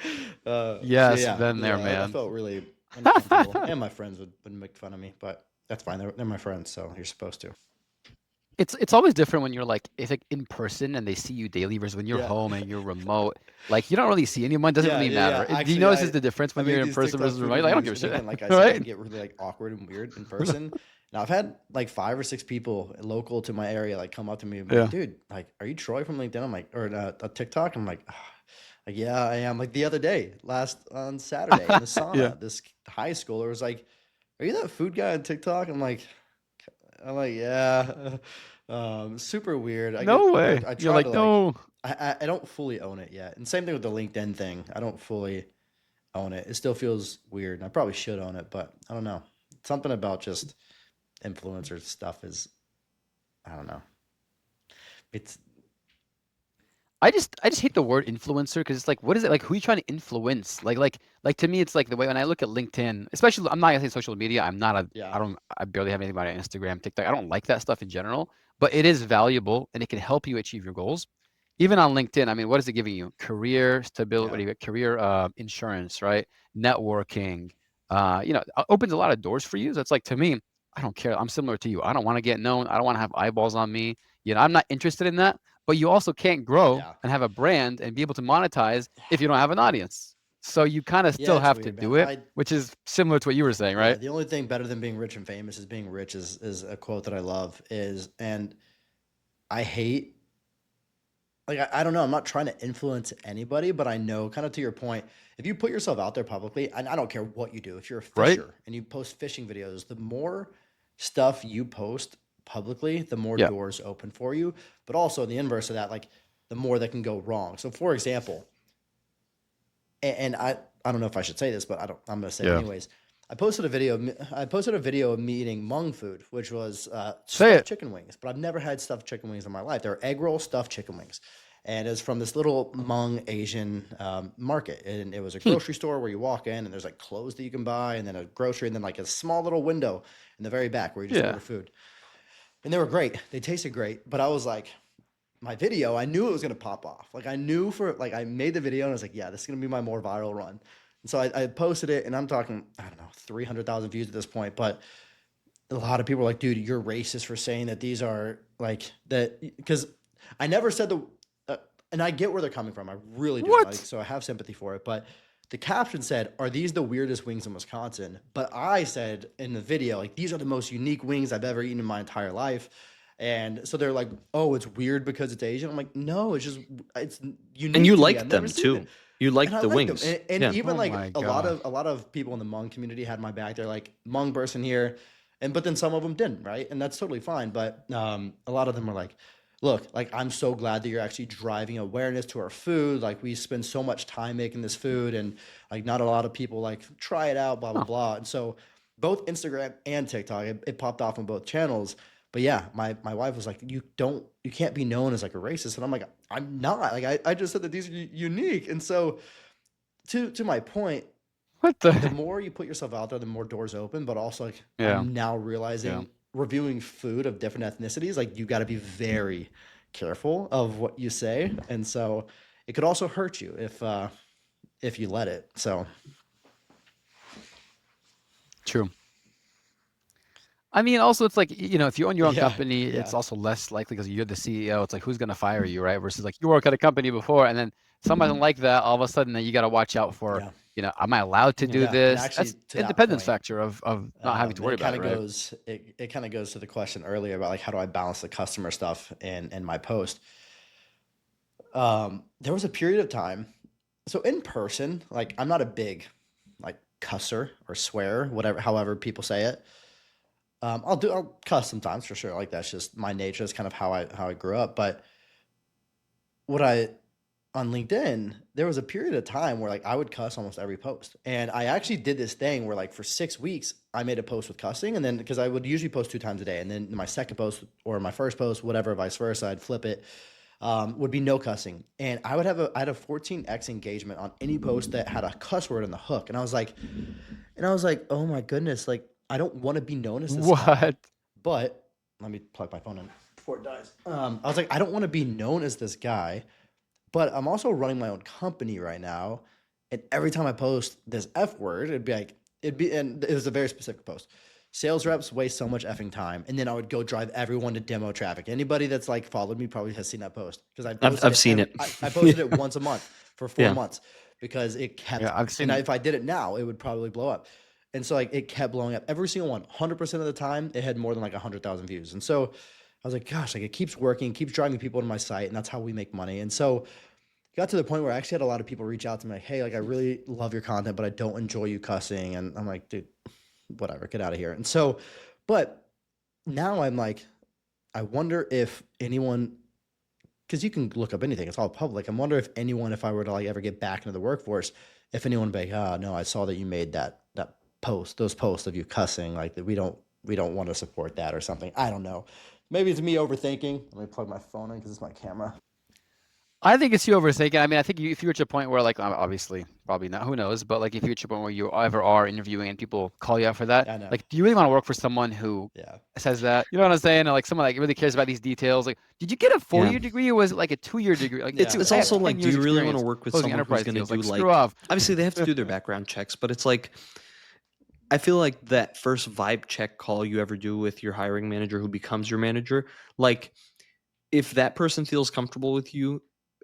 Yes, been there, man. I felt really uncomfortable. And my friends would make fun of me, but that's fine. They're my friends, so you're supposed to. It's always different when you're like, it's like in person and they see you daily versus when you're home and you're remote. Like you don't really see anyone. Doesn't really matter. Actually, do you notice the difference when you're in person versus remote? Like, I don't give a shit. Like I said, I get really like awkward and weird in person. Now I've had like 5 or 6 people local to my area like come up to me and be like, dude, like, are you Troy from LinkedIn? I'm like, or a TikTok. I'm like, yeah, I am. Like the other day, on Saturday in the sauna, this high schooler was like, are you that food guy on TikTok? I'm like, yeah. Super weird. No way. You're like, no. I don't fully own it yet. And same thing with the LinkedIn thing. I don't fully own it. It still feels weird. And I probably should own it, but I don't know. Something about just influencer stuff is, I don't know. I just hate the word influencer because it's like, what is it? Like, who are you trying to influence? Like to me, it's like the way when I look at LinkedIn, especially, I'm not gonna say social media. I barely have anything about Instagram, TikTok. I don't like that stuff in general, but it is valuable and it can help you achieve your goals. Even on LinkedIn, I mean, what is it giving you? Career stability, career insurance, right? Networking, opens a lot of doors for you. So it's like, to me, I don't care. I'm similar to you. I don't want to get known. I don't want to have eyeballs on me. I'm not interested in that. But you also can't grow and have a brand and be able to monetize if you don't have an audience. So you kind of still have to do it, which is similar to what you were saying, right? The only thing better than being rich and famous is being rich is a quote that I love and I hate, like, I don't know, I'm not trying to influence anybody, but I know, kind of to your point, if you put yourself out there publicly, and I don't care what you do, if you're a fisher and you post fishing videos, the more stuff you post publicly, the more doors open for you. But also the inverse of that, like the more that can go wrong. So for example, and I don't know if I should say this, but I'm going to say it anyways. I posted a video of me eating Hmong food, which was stuffed chicken wings. But I've never had stuffed chicken wings in my life. They're egg roll stuffed chicken wings. And it's from this little Hmong Asian market. And it was a grocery store where you walk in and there's like clothes that you can buy and then a grocery and then like a small little window in the very back where you just order food. And they were great. They tasted great. But I was like, my video, I knew it was going to pop off. Like I made the video and I was like, yeah, this is going to be my more viral run. And so I posted it and I'm talking, I don't know, 300,000 views at this point. But a lot of people were like, dude, you're racist for saying that these are like that. Because I never said and I get where they're coming from. I really do. Like, so I have sympathy for it. But the caption said, are these the weirdest wings in Wisconsin? But I said in the video, like, these are the most unique wings I've ever eaten in my entire life. And so they're like, oh, it's weird because it's Asian. I'm like, no, it's unique. And you liked them too. You liked the wings. And even like a lot of people in the Hmong community had my back. They're like, Hmong person here. But then some of them didn't, right? And that's totally fine. But a lot of them were like, look, like, I'm so glad that you're actually driving awareness to our food. Like, we spend so much time making this food and like not a lot of people like try it out, blah, blah, blah. And so both Instagram and TikTok, it popped off on both channels. But yeah, my wife was like, you can't be known as like a racist. And I'm like, I'm not. Like, I just said that these are unique. And so to my point, What the the? more you put yourself out there, the more doors open. But also, like, Yeah. I'm now Yeah. realizing reviewing food of different ethnicities, like you got to be very careful of what you say, and so it could also hurt you if you let it. So True. I mean, also, it's like, if you own your own yeah, company, it's yeah, also less likely because you're the CEO. It's like, who's going to fire you, right? Versus like you work at a company before and then somebody doesn't like that. All of a sudden, then you got to watch out for, yeah, am I allowed to Yeah. do yeah. And this? actually, That's to that independence point, factor of not having to worry it about kind it, of right? goes it kind of goes to the question earlier about like how do I balance the customer stuff in my post. There was a period of time, so in person, like I'm not a big like cusser or swear, whatever, however people say it. I'll cuss sometimes for sure. Like that's just my nature. That's kind of how I grew up. But what I on LinkedIn, there was a period of time where like I would cuss almost every post. And I actually did this thing where like for 6 weeks I made a post with cussing, and then because I would usually post 2 times a day, and then my second post or my first post, whatever, vice versa, I'd flip it. Would be no cussing, and I had a 14x engagement on any post that had a cuss word in the hook, and I was like, oh my goodness, like I don't want to be known as this guy, What? but let me plug my phone in before it dies. I was like, I don't want to be known as this guy, but I'm also running my own company right now. And every time I post this F word, and it was a very specific post. Sales reps waste so much effing time. And then I would go drive everyone to demo traffic. Anybody that's like followed me probably has seen that post because I posted I've it. seen it. I Yeah. posted it once a month for four Yeah. months because it kept, Yeah, I've and seen. if I did it now, it would probably blow up. And so like it kept blowing up every single one, 100% of the time. It had more than like 100,000 views. And so I was like, gosh, like it keeps working, keeps driving people to my site. And that's how we make money. And so got to the point where I actually had a lot of people reach out to me like, hey, like I really love your content, but I don't enjoy you cussing. And I'm like, dude, whatever, get out of here. And so, but now I'm like, I wonder if anyone, because you can look up anything, it's all public. I wonder if anyone, if I were to like ever get back into the workforce, if anyone would be like, oh no, I saw that you made that post, those posts of you cussing, like that we don't want to support that or something. I don't know. Maybe it's me overthinking. Let me plug my phone in because it's my camera. I think it's you overthinking. I mean, I think if you reach a point where, like, obviously, probably not, who knows, but like, if you reach a point where you ever are interviewing and people call you out for that, I know. like, do you really want to work for someone who Yeah. says that? You know what I'm saying? Or, like, someone like really cares about these details. Like, did you get a Yeah. 4-year degree or was it like a 2-year degree? Like, Yeah. dude, It's I have also Yeah. 10 like, do years you really want to experience work with closing someone who's enterprise going to deals. do Like, screw like, off. obviously they have to do their background checks, but it's like, I feel like that first vibe check call you ever do with your hiring manager who becomes your manager, like if that person feels comfortable with you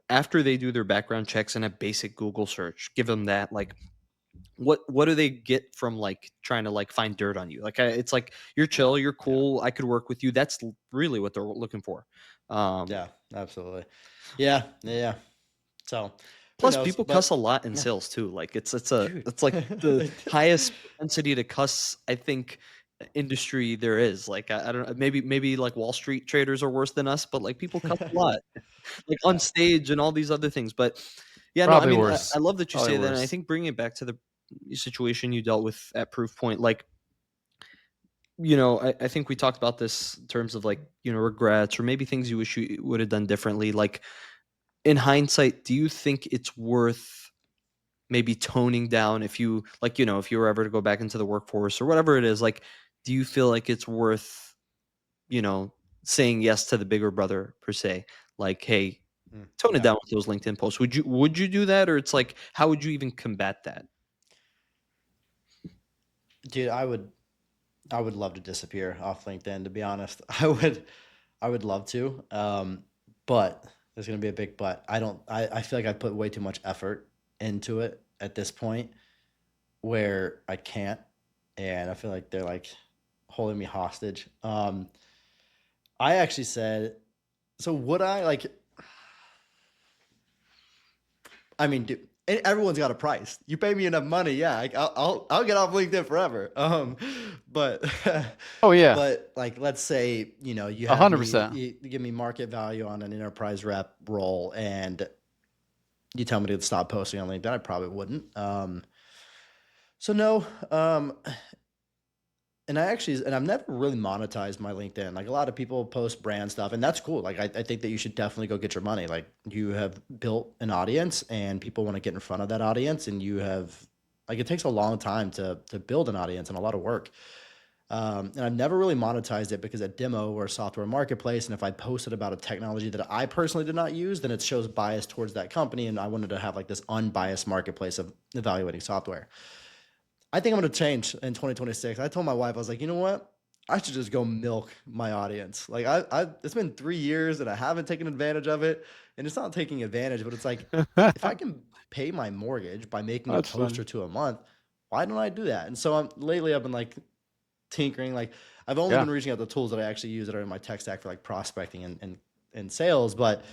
after they do their background checks and a basic Google search, give them that, like what do they get from like trying to like find dirt on you? Like it's like you're chill, you're Yeah. cool, I could work with you. That's really what they're looking for. Yeah. Absolutely. Yeah. Yeah. So who Plus, knows? people cuss a But lot in yeah, sales too. Like dude. it's like the They do. highest propensity to cuss, I think, industry there is. Like I don't know, maybe like Wall Street traders are worse than us, but like people cuss a lot, like on Yeah. stage and all these other things. But yeah, no, I Probably mean, I worse. love that you Probably say that, and I worse. think bringing it back to the situation you dealt with at Proof Point, like I think we talked about this in terms of like regrets or maybe things you wish you would have done differently. Like in hindsight, do you think it's worth maybe toning down if you like if you were ever to go back into the workforce or whatever it is, like do you feel like it's worth you know saying yes to the bigger brother per se, like hey, tone it Yeah. down with those LinkedIn posts? Would you do that, or it's like how would you even combat that? Dude, I would love to disappear off LinkedIn, to be honest. I would love to. But there's gonna be a big but. I feel like I put way too much effort into it at this point where I can't. And I feel like they're like holding me hostage. I actually said, so would I like, I mean, dude, everyone's got a price. You pay me enough money, yeah, I'll get off LinkedIn forever. But Oh, yeah. but like, let's say you have me, 100%. you give me market value on an enterprise rep role, and you tell me to stop posting on LinkedIn. I probably wouldn't. So no. And I've never really monetized my LinkedIn. Like a lot of people post brand stuff, and that's cool. Like I think that you should definitely go get your money. Like you have built an audience, and people want to get in front of that audience, and you have Like it takes a long time to build an audience and a lot of work. And I've never really monetized it because at Demo, we're a software marketplace, and if I posted about a technology that I personally did not use, then it shows bias towards that company. And I wanted to have like this unbiased marketplace of evaluating software. I think I'm going to change in 2026. I told my wife, I was like, you know what? I should just go milk my audience. Like it's been 3 years and I haven't taken advantage of it. And it's not taking advantage, but it's like, if I can pay my mortgage by making a That's post funny. or two a month, why don't I do that? And so lately I've been like tinkering. Like I've only Yeah. been reaching out to tools that I actually use that are in my tech stack for like prospecting and sales. But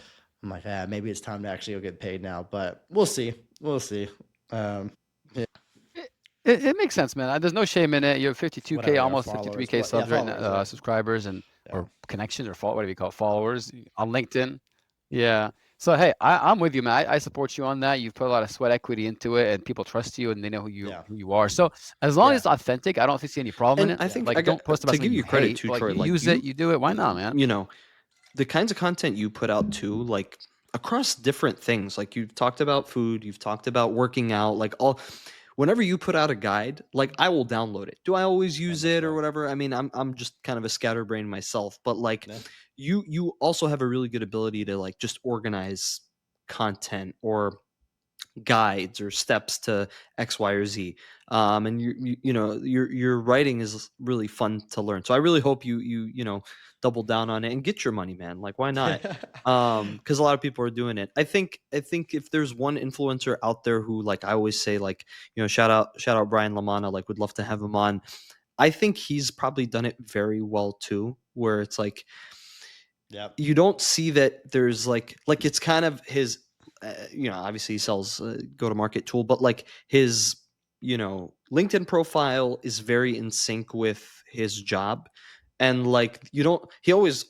I'm like, maybe it's time to actually go get paid now. But we'll see. We'll see. Yeah, It makes sense, man. There's no shame in it. You have 52K, whatever. Yeah, almost followers. 53K subs right now, Followers. Yeah. subscribers and Yeah. or connections or whatever you call it, followers on LinkedIn. Yeah. So hey, I'm with you, man. I support you on that. You've put a lot of sweat equity into it, and people trust you, and they know who you are. So as long as it's authentic, I don't see any problem in And it. I think Like, don't post about to something give you you credit hate. too, But like, Troy, you like use it, you do it. Why not, man? you know, the kinds of content you put out too, like across different things, like you've talked about food, you've talked about working out, like whenever you put out a guide, like I will download it. Do I always use it or whatever? I mean, I'm just kind of a scatterbrain myself, but like you also have a really good ability to like just organize content or guides or steps to X, Y, or Z. And your writing is really fun to learn. So I really hope you double down on it and get your money, man. Like why not? Because a lot of people are doing it. I think if there's one influencer out there who, like I always say, like, shout out Brian Lamana, like would love to have him on. I think he's probably done it very well too, where it's like you don't see that there's like it's kind of his obviously he sells go to market tool, but like his LinkedIn profile is very in sync with his job. And like he always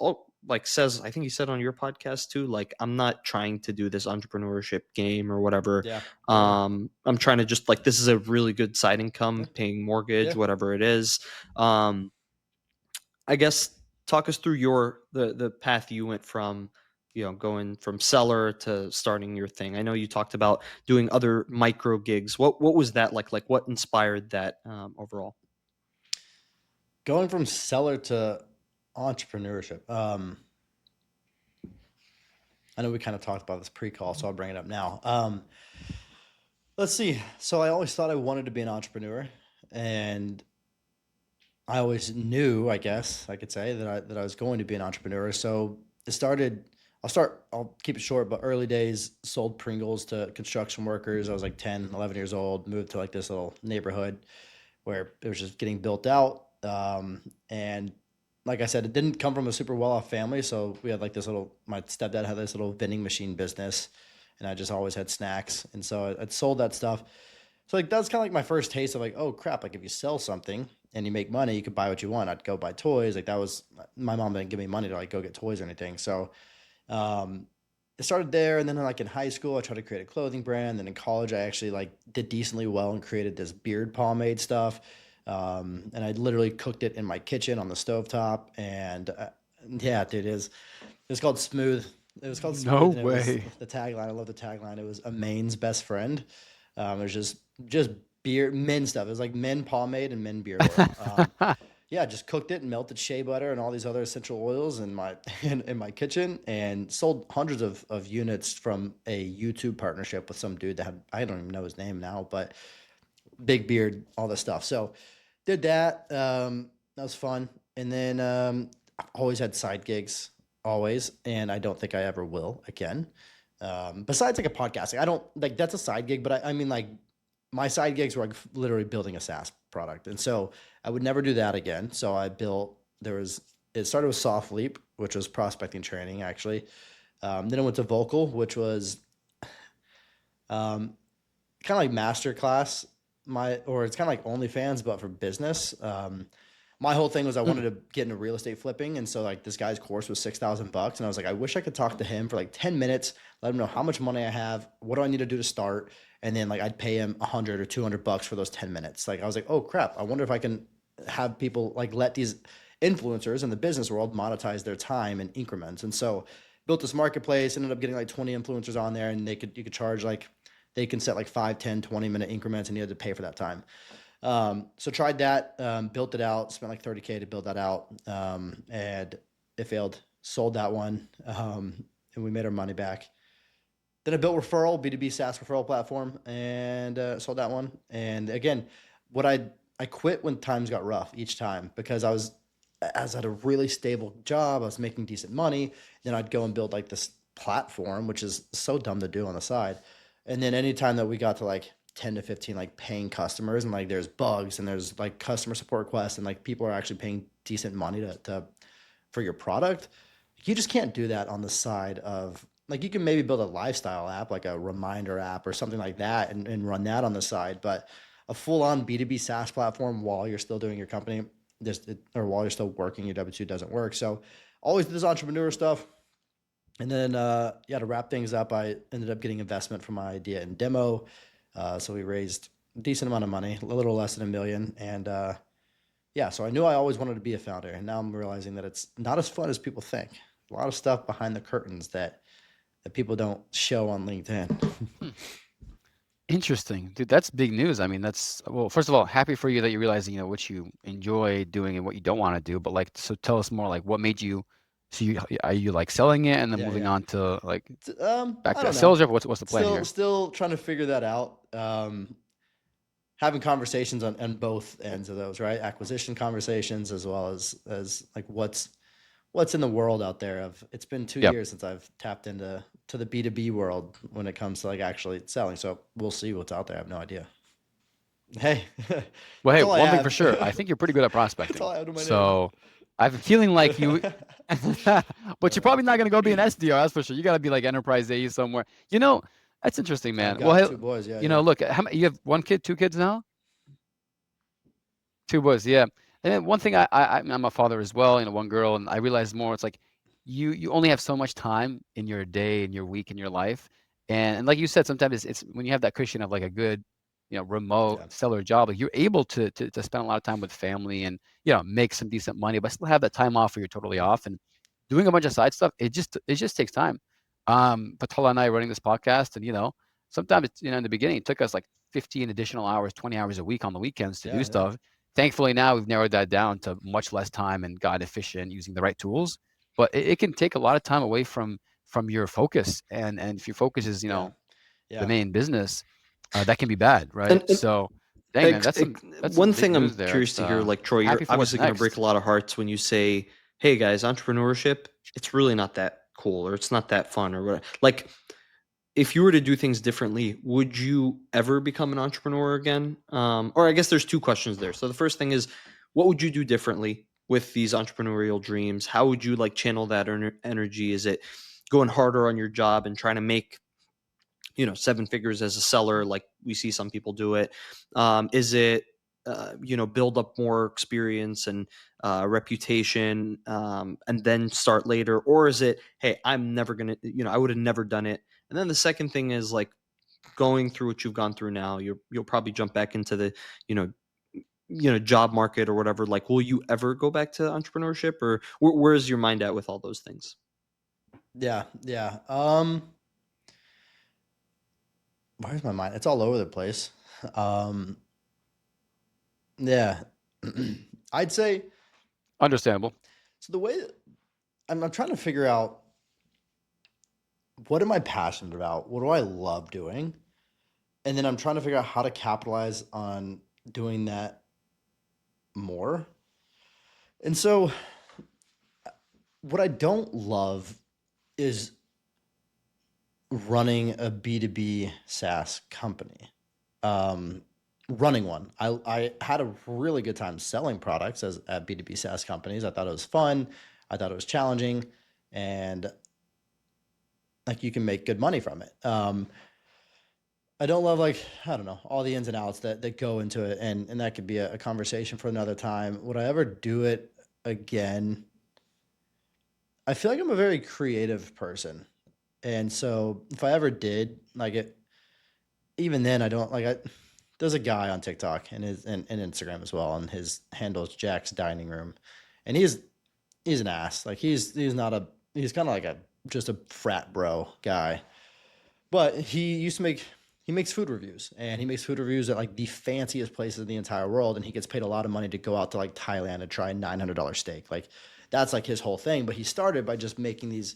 like says, I think he said on your podcast too, like I'm not trying to do this entrepreneurship game or whatever. I'm trying to just like, this is a really good side income, paying mortgage, whatever it is. I guess talk us through the path you went from going from seller to starting your thing. I know you talked about doing other micro gigs. What was that like what inspired that overall? Going from seller to entrepreneurship. I know we kind of talked about this pre-call, so I'll bring it up now. Let's see. So I always thought I wanted to be an entrepreneur, and I always knew, I guess I could say, that I was going to be an entrepreneur. So it started. I'll keep it short, but early days, sold Pringles to construction workers. I was like 10, 11 years old, moved to like this little neighborhood where it was just getting built out. And like I said, it didn't come from a super well off family. So we had like my stepdad had this little vending machine business, and I just always had snacks. And so I'd sold that stuff. So like that's kind of like my first taste of like, oh crap, like if you sell something and you make money, you could buy what you want. I'd go buy toys. Like that was, my mom didn't give me money to like go get toys or anything. So it started there, and then like in high school, I tried to create a clothing brand. Then in college, I actually like did decently well and created this beard pomade stuff. And I literally cooked it in my kitchen on the stovetop. And yeah, dude, it's called Smooth. It was called Smooth. No And it was way. the tagline. I love the tagline. It was a Maine's best friend. It was just beer men stuff. It was like men pomade and men beard oil. Yeah, just cooked it and melted shea butter and all these other essential oils in my in my kitchen, and sold hundreds of units from a YouTube partnership with some dude that I don't even know his name now, but big beard, all this stuff. So did that. That was fun. And then I've always had side gigs, always, and I don't think I ever will again. Besides like a podcast, like I don't like that's a side gig, but I mean like my side gigs were like literally building a SaaS product. And so I would never do that again. So it started with Soft Leap, which was prospecting training actually. Then I went to Vocal, which was kind of like masterclass, it's kind of like OnlyFans, but for business. My whole thing was I wanted to get into real estate flipping. And so like this guy's course was $6,000. And I was like, I wish I could talk to him for like 10 minutes, let him know how much money I have, what do I need to do to start? And then like I'd pay him 100 or $200 for those 10 minutes. Like I was like, oh crap, I wonder if I can have people like let these influencers in the business world monetize their time in increments. And so built this marketplace, ended up getting like 20 influencers on there, and you could charge like they can set like 5, 10, 20-minute increments, and you had to pay for that time. So tried that, built it out, spent like $30K to build that out, and it failed. Sold that one, and we made our money back. Then I built referral, B2B SaaS referral platform, and sold that one. And again, I quit when times got rough each time, because I was at a really stable job. I was making decent money. Then I'd go and build like this platform, which is so dumb to do on the side. And then anytime that we got to like 10 to 15 like paying customers, and like there's bugs and there's like customer support requests, and like people are actually paying decent money to for your product, you just can't do that on the side of, like, you can maybe build a lifestyle app, like a reminder app or something like that, and run that on the side. But a full-on B2B SaaS platform while you're still doing your company, or while you're still working your W-2, doesn't work. So always did this entrepreneur stuff. And then, to wrap things up, I ended up getting investment from my idea in demo. So we raised a decent amount of money, a little less than $1 million. And so I knew I always wanted to be a founder. And now I'm realizing that it's not as fun as people think. A lot of stuff behind the curtains that people don't show on LinkedIn. Interesting, dude. That's big news. I mean, well, first of all, happy for you that you realize, what you enjoy doing and what you don't want to do. But like, so tell us more, like, what made you, are you like selling it and then moving on to like back to sales rep? What's the plan here? Still trying to figure that out. Having conversations on both ends of those, right? Acquisition conversations, as well as like what's in the world out there. It's been 2 years since I've tapped into the B2B world when it comes to like actually selling. So we'll see what's out there. I have no idea. Hey, well, hey, one thing for sure, I think you're pretty good at prospecting. That's all I have to my so I have a feeling like you, but you're probably not going to go be an SDR. That's for sure. You got to be like enterprise AE somewhere. That's interesting, man. I've got 2 boys. Yeah. Look, you have 1 kid, 2 kids now? 2 boys. Yeah. And then one thing, I'm a father as well, 1 girl, and I realized more, it's like you only have so much time in your day, in your week, in your life. And like you said, sometimes it's when you have that cushion of like a good, remote stellar job, like you're able to spend a lot of time with family and, make some decent money, but still have that time off where you're totally off, and doing a bunch of side stuff. It just takes time. Patala and I running this podcast, and, sometimes it's, in the beginning, it took us like 15 additional hours, 20 hours a week on the weekends to do stuff. Thankfully, now we've narrowed that down to much less time and got efficient using the right tools. But it can take a lot of time away from your focus, and if your focus is the main business, that can be bad, right? So, dang, man, that's one thing I'm curious to hear. Like, Troy, you're obviously going to break a lot of hearts when you say, "Hey, guys, entrepreneurship, it's really not that cool, or it's not that fun, or whatever." Like, if you were to do things differently, would you ever become an entrepreneur again? Or I guess there's 2 questions there. So the first thing is, what would you do differently with these entrepreneurial dreams? How would you like channel that energy? Is it going harder on your job and trying to make, 7 figures as a seller, like we see some people do it? Is it, build up more experience and reputation, and then start later? Or is it, hey, I'm never going to, I would have never done it. And then the second thing is like going through what you've gone through now, you'll probably jump back into the, job market or whatever. Like, will you ever go back to entrepreneurship, or where's your mind at with all those things? Yeah. Where's my mind? It's all over the place. I'd say understandable. So the way I'm trying to figure out, what am I passionate about? What do I love doing? And then I'm trying to figure out how to capitalize on doing that more. And so what I don't love is running a B2B SaaS company. Running one. I had a really good time selling products at B2B SaaS companies. I thought it was fun. I thought it was challenging, and like you can make good money from it. I don't love, like, I don't know, all the ins and outs that go into it, and that could be a conversation for another time. Would I ever do it again? I feel like I'm a very creative person, and so if I ever did, like it, even then I don't like. There's a guy on TikTok and Instagram as well, and his handle is Jack's Dining Room, and he's an ass. Like he's kind of like just a frat bro guy, but he used to make he makes food reviews, and he makes food reviews at like the fanciest places in the entire world. And he gets paid a lot of money to go out to like Thailand and try a $900 steak. Like that's like his whole thing. But he started by just making these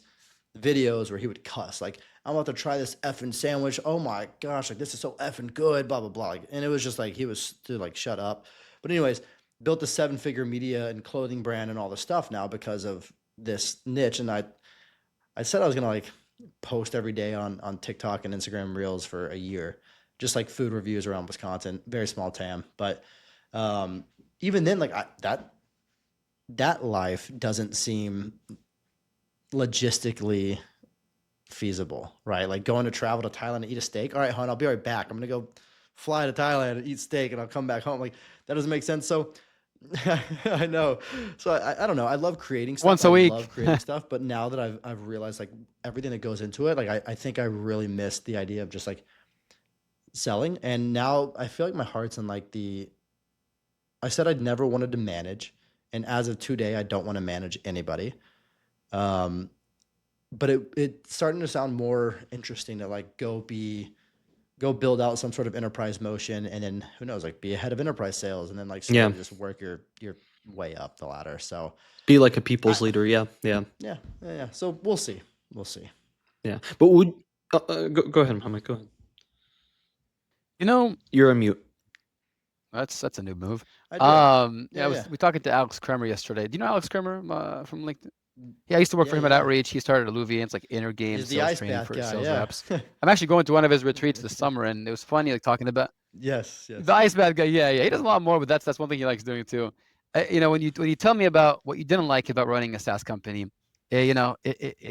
videos where he would cuss, like, I'm about to try this effing sandwich. Oh my gosh, like this is so effing good, blah, blah, blah. Like, and it was just like, he was to like, shut up. But anyways, built a 7-figure media and clothing brand and all this stuff now because of this niche. And I said I was going to like post every day on TikTok and Instagram Reels for a year, just like food reviews around Wisconsin, very small TAM. But even then, like that life doesn't seem logistically feasible, right? Like going to travel to Thailand and eat a steak. All right, hon, I'll be right back. I'm going to go fly to Thailand and eat steak and I'll come back home. Like that doesn't make sense. So I know. So I don't know. I love creating stuff. Once a week. I love creating stuff. But now that I've realized like everything that goes into it, like I think I really missed the idea of just like selling. And now I feel like my heart's in like I said I'd never wanted to manage. And as of today, I don't want to manage anybody. But it's starting to sound more interesting to like go build out some sort of enterprise motion, and then who knows, like be a head of enterprise sales, and then like slowly just work your way up the ladder. So be like a people's leader. Yeah. So we'll see. Yeah, but would go ahead, Mohammed. Go ahead. You know, You're on mute. that's a new move. I We talking to Alex Kremer yesterday. Do you know Alex Kremer from LinkedIn? Yeah, I used to work for him at Outreach. He started Alluvia. It's like inner game sales training for sales reps. I'm actually going to one of his retreats this summer, and it was funny, like talking about yes the ice bath guy. Yeah, he does a lot more, but that's one thing he likes doing too. When you tell me about what you didn't like about running a SaaS company, it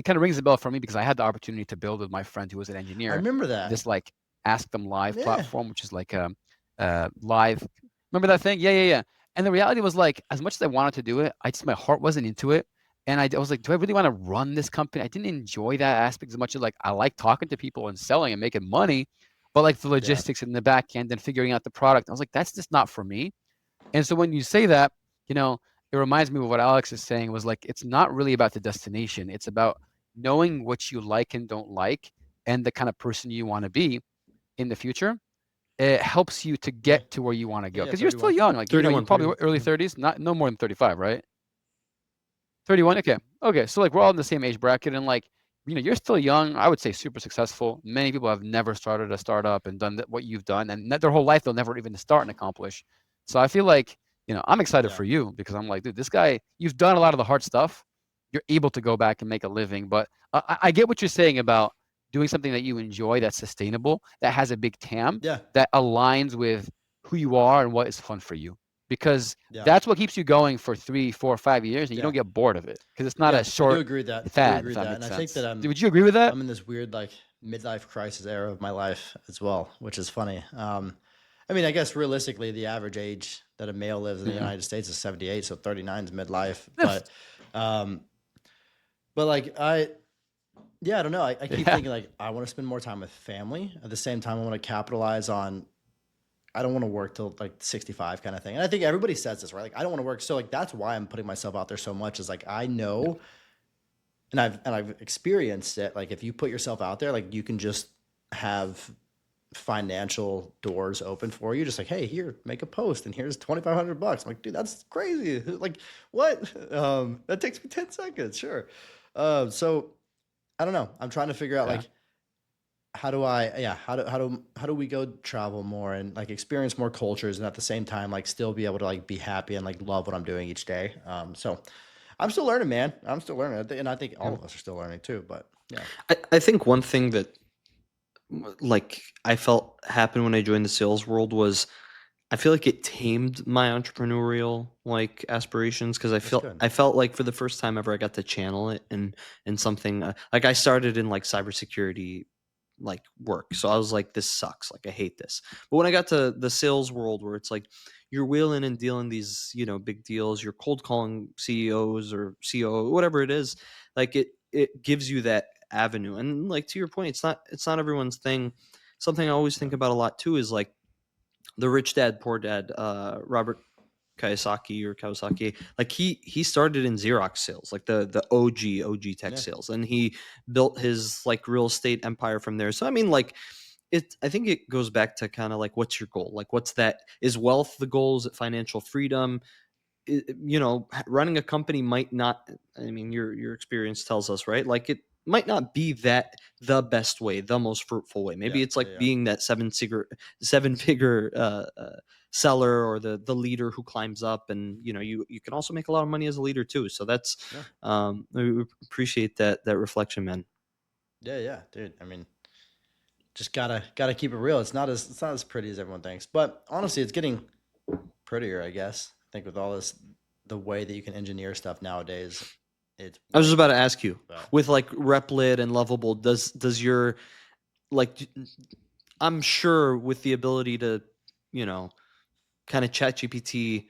kind of rings a bell for me because I had the opportunity to build with my friend who was an engineer. I remember that. This like Ask Them Live platform, which is like live. Remember that thing? Yeah. And the reality was like, as much as I wanted to do it, my heart wasn't into it. And I was like, do I really want to run this company? I didn't enjoy that aspect as much as like I like talking to people and selling and making money, but like the logistics in the back end and figuring out the product, I was like, that's just not for me. And so when you say that, it reminds me of what Alex is saying was like, it's not really about the destination. It's about knowing what you like and don't like and the kind of person you want to be in the future. It helps you to get to where you want to go because you're still young. Like, you're probably early 30s, no more than 35, right? 31. Okay. So like we're all in the same age bracket, and like, you're still young. I would say super successful. Many people have never started a startup and done what you've done, and their whole life they'll never even start and accomplish. So I feel like, I'm excited for you because I'm like, dude, this guy, you've done a lot of the hard stuff. You're able to go back and make a living. But I get what you're saying about doing something that you enjoy, that's sustainable, that has a big TAM, that aligns with who you are and what is fun for you. Because that's what keeps you going for 3, 4, 5 years, and you don't get bored of it because it's not a short I do agree with that. fad. And I think that would you agree with that? I'm in this weird like midlife crisis era of my life as well, which is funny. I mean, I guess realistically, the average age that a male lives in the United States is 78, so 39 is midlife. But like I don't know. I keep thinking like I want to spend more time with family. At the same time, I want to capitalize on. I don't want to work till like 65 kind of thing. And I think everybody says this, right? Like I don't want to work. So like, that's why I'm putting myself out there so much is like, I know, and I've experienced it. Like if you put yourself out there, like you can just have financial doors open for you. Just like, hey, here, make a post and here's $2,500. I'm like, dude, that's crazy. Like what? That takes me 10 seconds. Sure. So I don't know. I'm trying to figure out like, how do we go travel more and like experience more cultures and at the same time like still be able to like be happy and like love what I'm doing each day. So I'm still learning, man. I'm still learning, and I think all of us are still learning too. But I think one thing that like I felt happened when I joined the sales world was I feel like it tamed my entrepreneurial like aspirations because I felt like for the first time ever I got to channel it in something like I started in like cybersecurity like work. So I was like, this sucks. Like I hate this. But when I got to the sales world where it's like you're wheeling and dealing these, big deals, you're cold calling CEOs or COO, whatever it is, like it gives you that avenue. And like to your point, it's not everyone's thing. Something I always think about a lot too is like the Rich Dad Poor Dad, Robert Kiyosaki, like he started in Xerox sales, like the OG tech sales, and he built his like real estate empire from there. So I mean, like I think it goes back to kind of like, what's your goal? Like, what's that? Is wealth the goal? Is it financial freedom? Running a company might not, I mean, your experience tells us, right? Like, it might not be that the best way, the most fruitful way. Maybe it's like being that seven-figure seller, or the leader who climbs up, and you can also make a lot of money as a leader too. So that's we appreciate that reflection, man. Yeah, dude. I mean, just gotta keep it real. It's not as pretty as everyone thinks, but honestly, it's getting prettier, I guess. I think with all this, the way that you can engineer stuff nowadays, I was just about to ask you, with like Replit and Lovable, does your, like, I'm sure with the ability to, kind of chat GPT,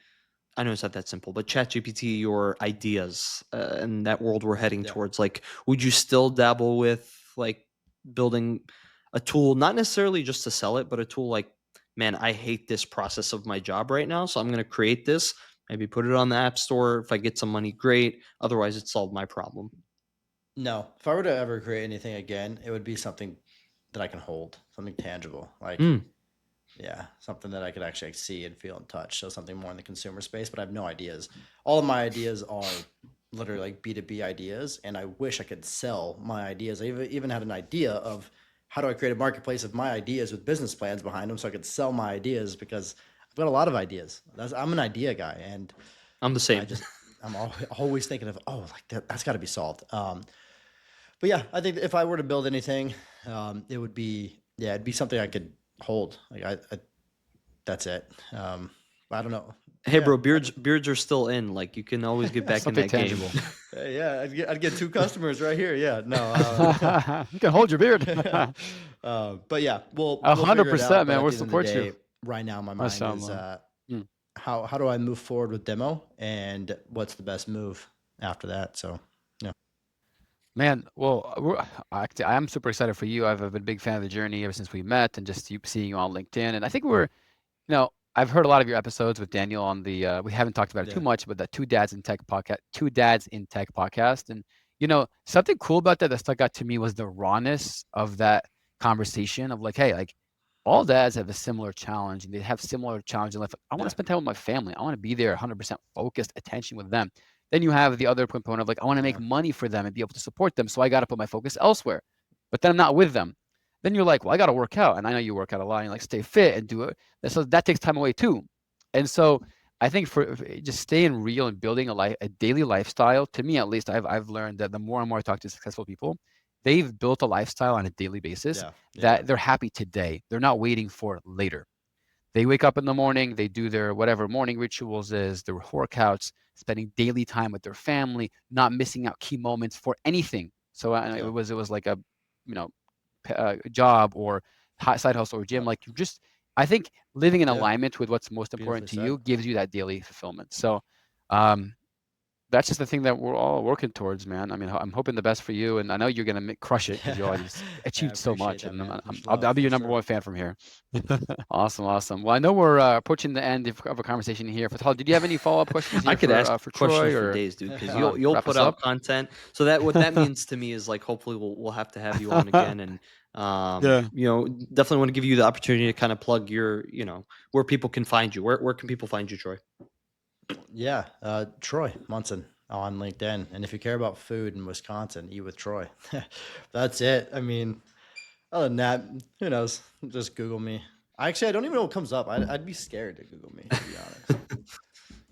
I know it's not that simple, but chat GPT your ideas, and that world we're heading towards, like, would you still dabble with like building a tool, not necessarily just to sell it, but a tool like, man, I hate this process of my job right now, so I'm going to create this, maybe put it on the App Store. If I get some money, great. Otherwise, it solved my problem. No, if I were to ever create anything again, it would be something that I can hold, something tangible, like something that I could actually see and feel and touch. So something more in the consumer space, but I have no ideas. All of my ideas are literally like B2B ideas, and I wish I could sell my ideas. I even had an idea of how do I create a marketplace of my ideas with business plans behind them so I could sell my ideas, because I've got a lot of ideas. I'm an idea guy, and I'm the same. I'm always thinking of, that's got to be solved. But yeah, I think if I were to build anything, it would be, it'd be something I could hold. Like that's it. I don't know. Hey, bro, beards are still in. Like, you can always get back in that tangible game. I'd get 2 customers right here. Yeah, no. You can hold your beard. But yeah, we'll 100%, man. We'll support you. Right now, my mind is how do I move forward with demo, and what's the best move after that? So. Man, well, I'm super excited for you. I've been a big fan of the journey ever since we met, and just seeing you on LinkedIn. And I think I've heard a lot of your episodes with Daniel on the. We haven't talked about it too much, but the Two Dads in Tech podcast. And something cool about that stuck out to me was the rawness of that conversation of like, hey, like, all dads have a similar challenge, and they have similar challenge in life. I want to spend time with my family. I want to be there, 100% focused attention with them. Then you have the other component of like, I want to make money for them and be able to support them. So I got to put my focus elsewhere, but then I'm not with them. Then you're like, well, I got to work out. And I know you work out a lot, and like stay fit and do it. So that takes time away too. And so I think for just staying real and building a daily lifestyle, to me, at least, I've learned that the more and more I talk to successful people, they've built a lifestyle on a daily basis that they're happy today. They're not waiting for later. They wake up in the morning, they do their whatever morning rituals is, their workouts, spending daily time with their family, not missing out key moments for anything. So it was like a, job or side hustle or gym. Like, I think living in alignment with what's most important to you gives you that daily fulfillment. So that's just the thing that we're all working towards, man. I mean, I'm hoping the best for you, and I know you're gonna crush it because you already achieved so much. And I'll be your number 1 fan from here. Awesome. Well, I know we're approaching the end of a conversation here. Fatal, did you have any follow-up questions? I could ask for Troy for days, dude, because you'll put out content. So what that means to me is like, hopefully we'll have to have you on again, and definitely want to give you the opportunity to kind of plug your, where people can find you. Where can people find you, Troy? Yeah, Troy Munson on LinkedIn. And if you care about food in Wisconsin, eat with Troy. That's it. I mean, other than that, who knows? Just Google me. I don't even know what comes up. I'd be scared to Google me, to be honest.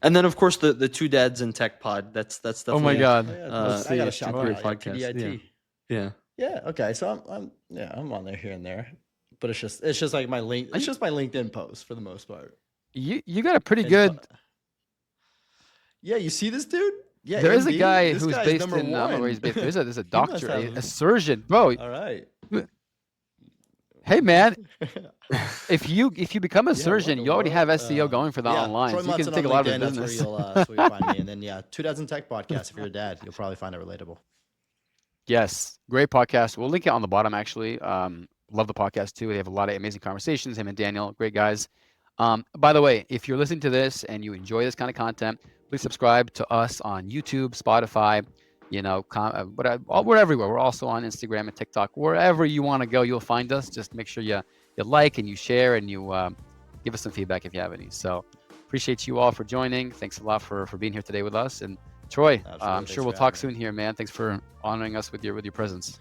And then, of course, the Two Dads in Tech pod. That's definitely. Oh my God! I got a shout out podcast. PDIT. Yeah. Okay. So I'm on there here and there, but it's just like my link. It's just my LinkedIn post for the most part. You got a pretty good. Yeah, you see this dude? Yeah, there is a guy who's based in. I don't know where he's based. There's a doctor, a surgeon, bro. All right. Hey man, if you become a surgeon, you already have SEO going for that online. So you can take a lot of business. That's where you'll find me. And then Two Dads in Tech podcast. If you're a dad, you'll probably find it relatable. Yes, great podcast. We'll link it on the bottom actually. Love the podcast too. They have a lot of amazing conversations. Him and Daniel, great guys. By the way, if you're listening to this and you enjoy this kind of content, please subscribe to us on YouTube, Spotify. we're everywhere. We're also on Instagram and TikTok. Wherever you want to go, you'll find us. Just make sure you like and you share and you give us some feedback if you have any. So appreciate you all for joining. Thanks a lot for being here today with us. And Troy, I'm sure we'll talk soon here, man. Thanks for honoring us with your presence.